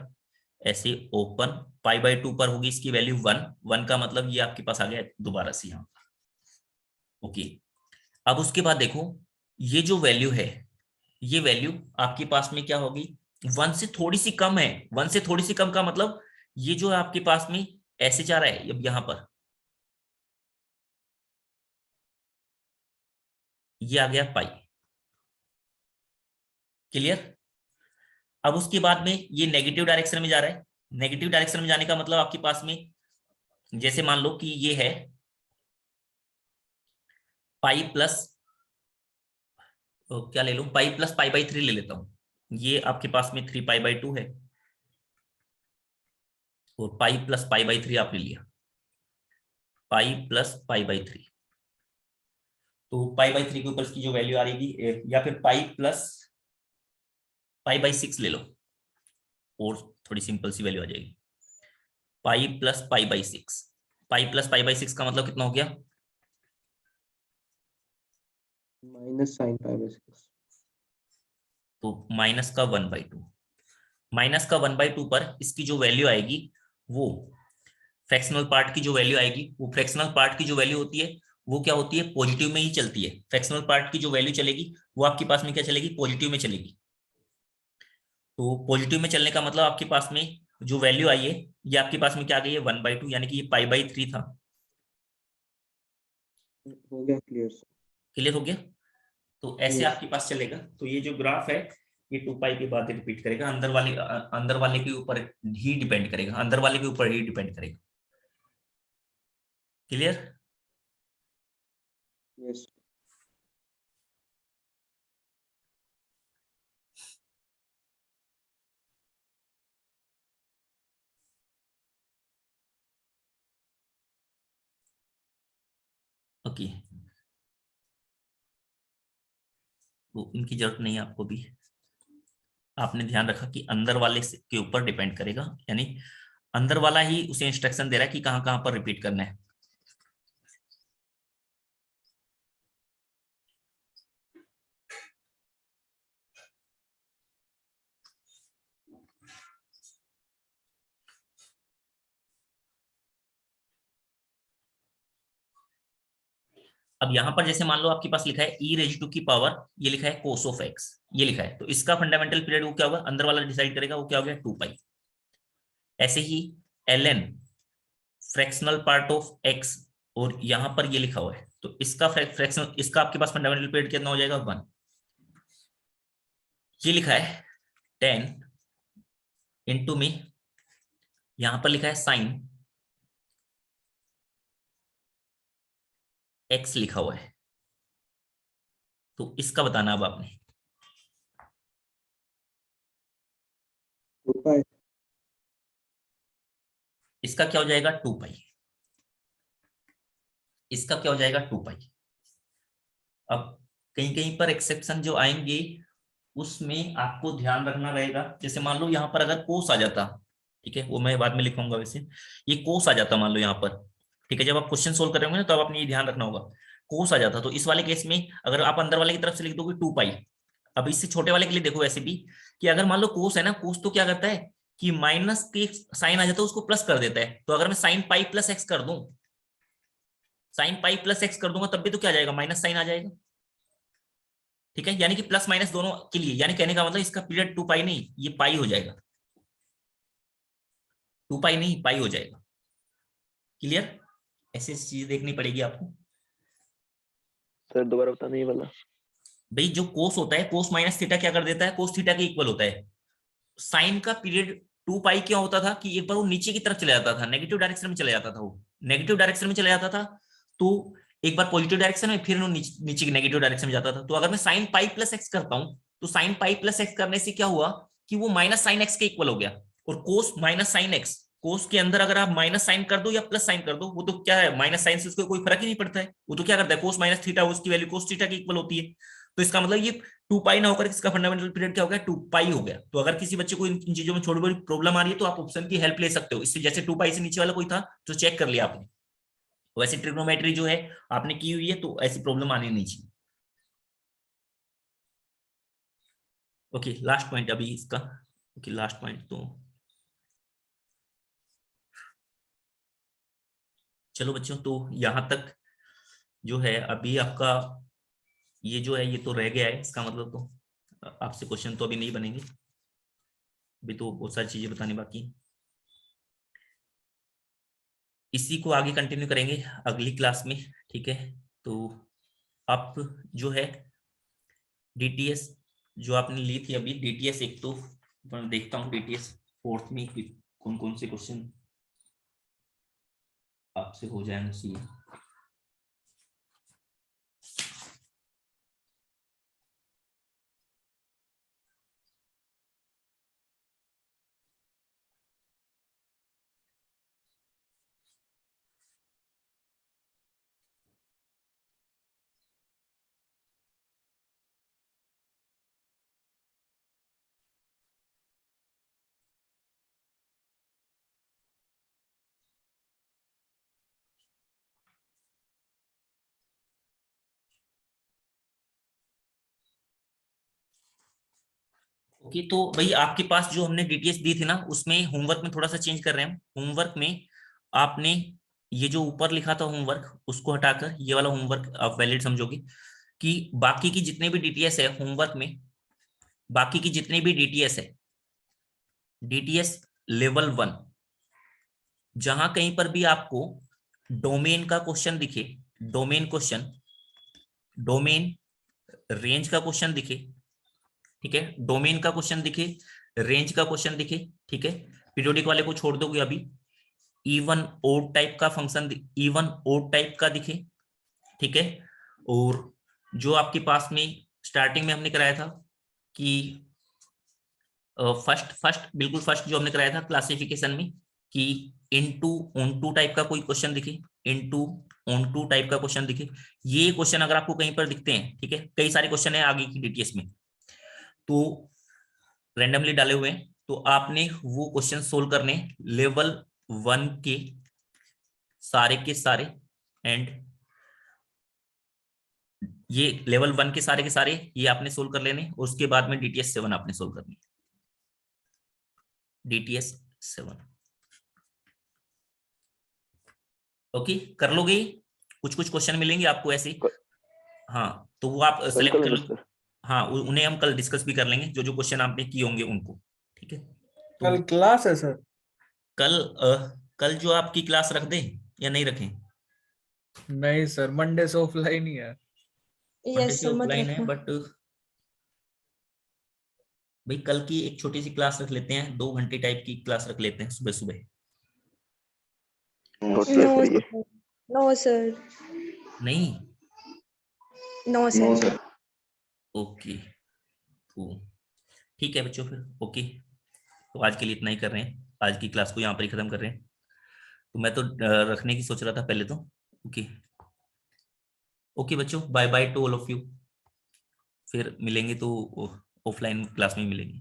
ऐसे ओपन, π/2 पर होगी इसकी वैल्यू 1 का मतलब ये आपके पास आ गया दोबारा से यहाँ पर। ओके, अब उसके बाद देखो ये जो वैल्यू है, ये वैल्यू आपके पास में क्या होगी, 1 से थोड़ी सी कम है। 1 से थोड़ी सी कम का मतलब ये जो है आपके पास में ऐसे जा रहा है, अब यहां पर ये आ गया पाई। क्लियर? अब उसके बाद में ये नेगेटिव डायरेक्शन में जा रहा है। नेगेटिव डायरेक्शन में जाने का मतलब आपके पास में जैसे मान लो कि ये है पाई प्लस, तो क्या ले लूं, पाई प्लस π/3 ले लेता हूं। ये आपके पास में 3π/2 है और पाई प्लस π/3 आपने लिया, पाई प्लस π/3। तो π/3 के ऊपर इसकी जो वैल्यू आ रहेगी, या फिर पाई प्लस π/6 ले लो और थोड़ी सिंपल सी वैल्यू आ जाएगी, पाई प्लस π/6। पाई प्लस π/6 का मतलब कितना हो गया, माइनस साइन π/6। तो माइनस का 1/2। माइनस का 1/2 पर इसकी जो वैल्यू आएगी वो फ्रैक्शनल पार्ट की जो वैल्यू आएगी, वो फ्रैक्शनल पार्ट की जो वैल्यू होती है वो क्या होती है, पॉजिटिव में ही चलती है। फ्रैक्शनल पार्ट की जो वैल्यू चलेगी वो आपके पास में क्या चलेगी, पॉजिटिव में चलेगी। तो पॉजिटिव में चलने का मतलब आपके पास में जो वैल्यू आई है ये आपके पास में क्या आ गई है, 1/2, यानी कि ये π/3 था। हो गया क्लियर सर। क्लियर हो गया? तो ऐसे Yes. आपके पास चलेगा। तो ये जो ग्राफ है ये 2π के बाद रिपीट करेगा, अंदर वाले के ऊपर ही डिपेंड करेगा, अंदर वाले के ऊपर ही डिपेंड करेगा। क्लियर? Yes. ओके, तो इनकी जरूरत नहीं है आपको भी। आपने ध्यान रखा कि अंदर वाले के ऊपर डिपेंड करेगा, यानी अंदर वाला ही उसे इंस्ट्रक्शन दे रहा है कि कहां कहां पर रिपीट करना है। अब यहां पर जैसे मान लो आपके पास लिखा है e⁻⁴ की पावर, ये लिखा है cos ऑफ x, ये लिखा है, तो इसका फंडामेंटल पीरियड वो क्या होगा, अंदर वाला डिसाइड करेगा, वो क्या हो गया 2π। ऐसे ही ln fractional part of x, और यहां पर ये लिखा हुआ है, तो इसका फ्रैक्शनल, इसका आपके पास फंडामेंटल पीरियड कितना हो जाएगा 1। ये लिखा है 10 इंटू में, यहां पर लिखा है साइन x लिखा हुआ है, तो इसका बताना अब आपने। 2π। इसका क्या हो जाएगा 2π, इसका क्या हो जाएगा 2π। अब कहीं कहीं पर एक्सेप्शन जो आएंगे उसमें आपको ध्यान रखना रहेगा। जैसे मान लो यहाँ पर अगर कोस आ जाता, ठीक है, वो मैं बाद में लिखूंगा, वैसे ये कोस आ जाता मान लो यहाँ पर, ठीक है, जब आप क्वेश्चन सोल्व करेंगे ना तो आपने ये ध्यान रखना होगा, कोस आ जाता, तो इस वाले केस में अगर आप अंदर वाले की तरफ से लिख दोगे 2π। अब इससे छोटे वाले के लिए देखो वैसे भी कि अगर मान लो कोस है ना, कोस तो क्या करता है कि माइनस के साइन आ जाता है उसको प्लस कर देता है। तो अगर मैं साइन पाई प्लस एक्स कर दूं, साइन पाई प्लस एक्स कर दूंगा तब भी तो क्या आ जाएगा, माइनस साइन आ जाएगा। ठीक है, यानी कि प्लस माइनस दोनों के लिए, यानी कहने का मतलब इसका पीरियड 2π नहीं, ये पाई हो जाएगा, 2π नहीं पाई हो जाएगा। क्लियर? ऐसी चीज देखनी पड़ेगी आपको। सर दोबारा बताना ये वाला। भाई जो कोस होता है, कोस माइनस थीटा क्या कर देता है, कोस थीटा के इक्वल होता है। साइन का पीरियड 2π क्या होता था कि एक बार वो नीचे की तरफ चला जाता था, नेगेटिव डायरेक्शन में चला जाता था, वो नेगेटिव डायरेक्शन में चला जाता था, तो एक बार पॉजिटिव डायरेक्शन में, फिर नीचे की नेगेटिव डायरेक्शन में जाता था। तो अगर मैं साइन पाई प्लस एक्स करता हूं, तो साइन पाई प्लस एक्स करने से क्या हुआ कि वो माइनस साइन एक्स के इक्वल हो गया। और कोस माइनस साइन एक्स, कोस के अंदर अगर आप माइनस साइन कर दो या प्लस साइन कर दो, वो तो क्या है, माइनस साइन से उसको कोई फर्क ही नहीं पड़ता है, वो तो क्या करता है, कोस माइनस थीटा, उसकी वैल्यू कोस थीटा की इक्वल होती है। तो इसका मतलब ये 2π ना होकर इसका फंडामेंटल पीरियड क्या हो गया, 2π हो गया। तो अगर किसी बच्चे को इन चीजों में छोटी बड़ी प्रॉब्लम आ रही है तो आप ऑप्शन की हेल्प ले सकते हो। इससे जैसे 2π से नीचे वाला कोई था तो चेक कर लिया आपने, वैसे ट्रिग्नोमेट्री जो है आपने की हुई है, तो ऐसी प्रॉब्लम आनी नहीं चाहिए। ओके, लास्ट पॉइंट अभी इसका, ओके लास्ट पॉइंट तो चलो बच्चों, तो यहाँ तक जो है अभी आपका ये जो है ये तो रह गया है, इसका मतलब तो आपसे क्वेश्चन तो अभी नहीं बनेंगे, अभी तो बहुत सारी चीजें बताने बाकी हैं। इसी को आगे कंटिन्यू करेंगे अगली क्लास में, ठीक है। तो आप जो है डीटीएस जो आपने ली थी अभी, डीटीएस एक तो मैं देखता हूँ डीटीएस फोर्थ में कौन कौन से क्वेश्चन आपसे हो जाना चाहिए। ओके, तो भाई आपके पास जो हमने डीटीएस दी थी ना, उसमें होमवर्क में थोड़ा सा चेंज कर रहे हैं। होमवर्क में आपने ये जो ऊपर लिखा था होमवर्क, उसको हटाकर ये वाला होमवर्क आप वैलिड समझोगे कि बाकी की जितने भी डीटीएस है होमवर्क में, बाकी की जितने भी डीटीएस है, डीटीएस लेवल 1, जहां कहीं पर भी आपको डोमेन का क्वेश्चन दिखे, डोमेन क्वेश्चन, डोमेन रेंज का क्वेश्चन दिखे, ठीक है, डोमेन का क्वेश्चन दिखे, रेंज का क्वेश्चन दिखे, ठीक है, पीरियोडिक वाले को छोड़ दोगे अभी, इवन ओड टाइप का फंक्शन, इवन ओड टाइप का दिखे, ठीक है, और जो आपके पास में स्टार्टिंग में हमने कराया था कि फर्स्ट बिल्कुल फर्स्ट जो हमने कराया था क्लासिफिकेशन में कि इनटू ऑनटू टाइप का कोई क्वेश्चन दिखे, इनटू ऑनटू टाइप का क्वेश्चन दिखे, ये क्वेश्चन अगर आपको कहीं पर दिखते हैं, ठीक है, कई सारे क्वेश्चन है आगे की डीटीएस में तो रैंडमली डाले हुए हैं, तो आपने वो क्वेश्चन सोल्व करने लेवल 1 के सारे एंड ये लेवल 1 के सारे ये आपने सोल्व कर लेने, उसके बाद में डीटीएस 7 आपने सोल्व करनी, डीटीएस 7। ओके, कर लोगे, कुछ कुछ क्वेश्चन मिलेंगे आपको ऐसे, हाँ, तो वो आप सेलेक्ट कर लो। हाँ, उन्हें हम कल डिस्कस भी कर लेंगे, जो जो क्वेश्चन आपने किए होंगे उनको, ठीक है। तो कल क्लास है सर? कल जो आपकी क्लास रख दें या नहीं रखें? नहीं सर, मंडे से ऑफलाइन ही है। मंडे यस से सर, मत ऑफलाइन है, रखना। बट भाई कल की एक छोटी सी क्लास रख लेते हैं, 2 घंटे टाइप की क्लास रख लेते हैं सुबह सुबह। नो सर, नो सर, नहीं, नो सर। ओके, तो ठीक है बच्चों, फिर ओके, तो आज के लिए इतना ही कर रहे हैं, आज की क्लास को यहाँ पर ही खत्म कर रहे हैं। तो मैं तो रखने की सोच रहा था पहले तो, ओके ओके बच्चों, bye bye to all of you, फिर मिलेंगे तो ऑफलाइन क्लास में मिलेंगे।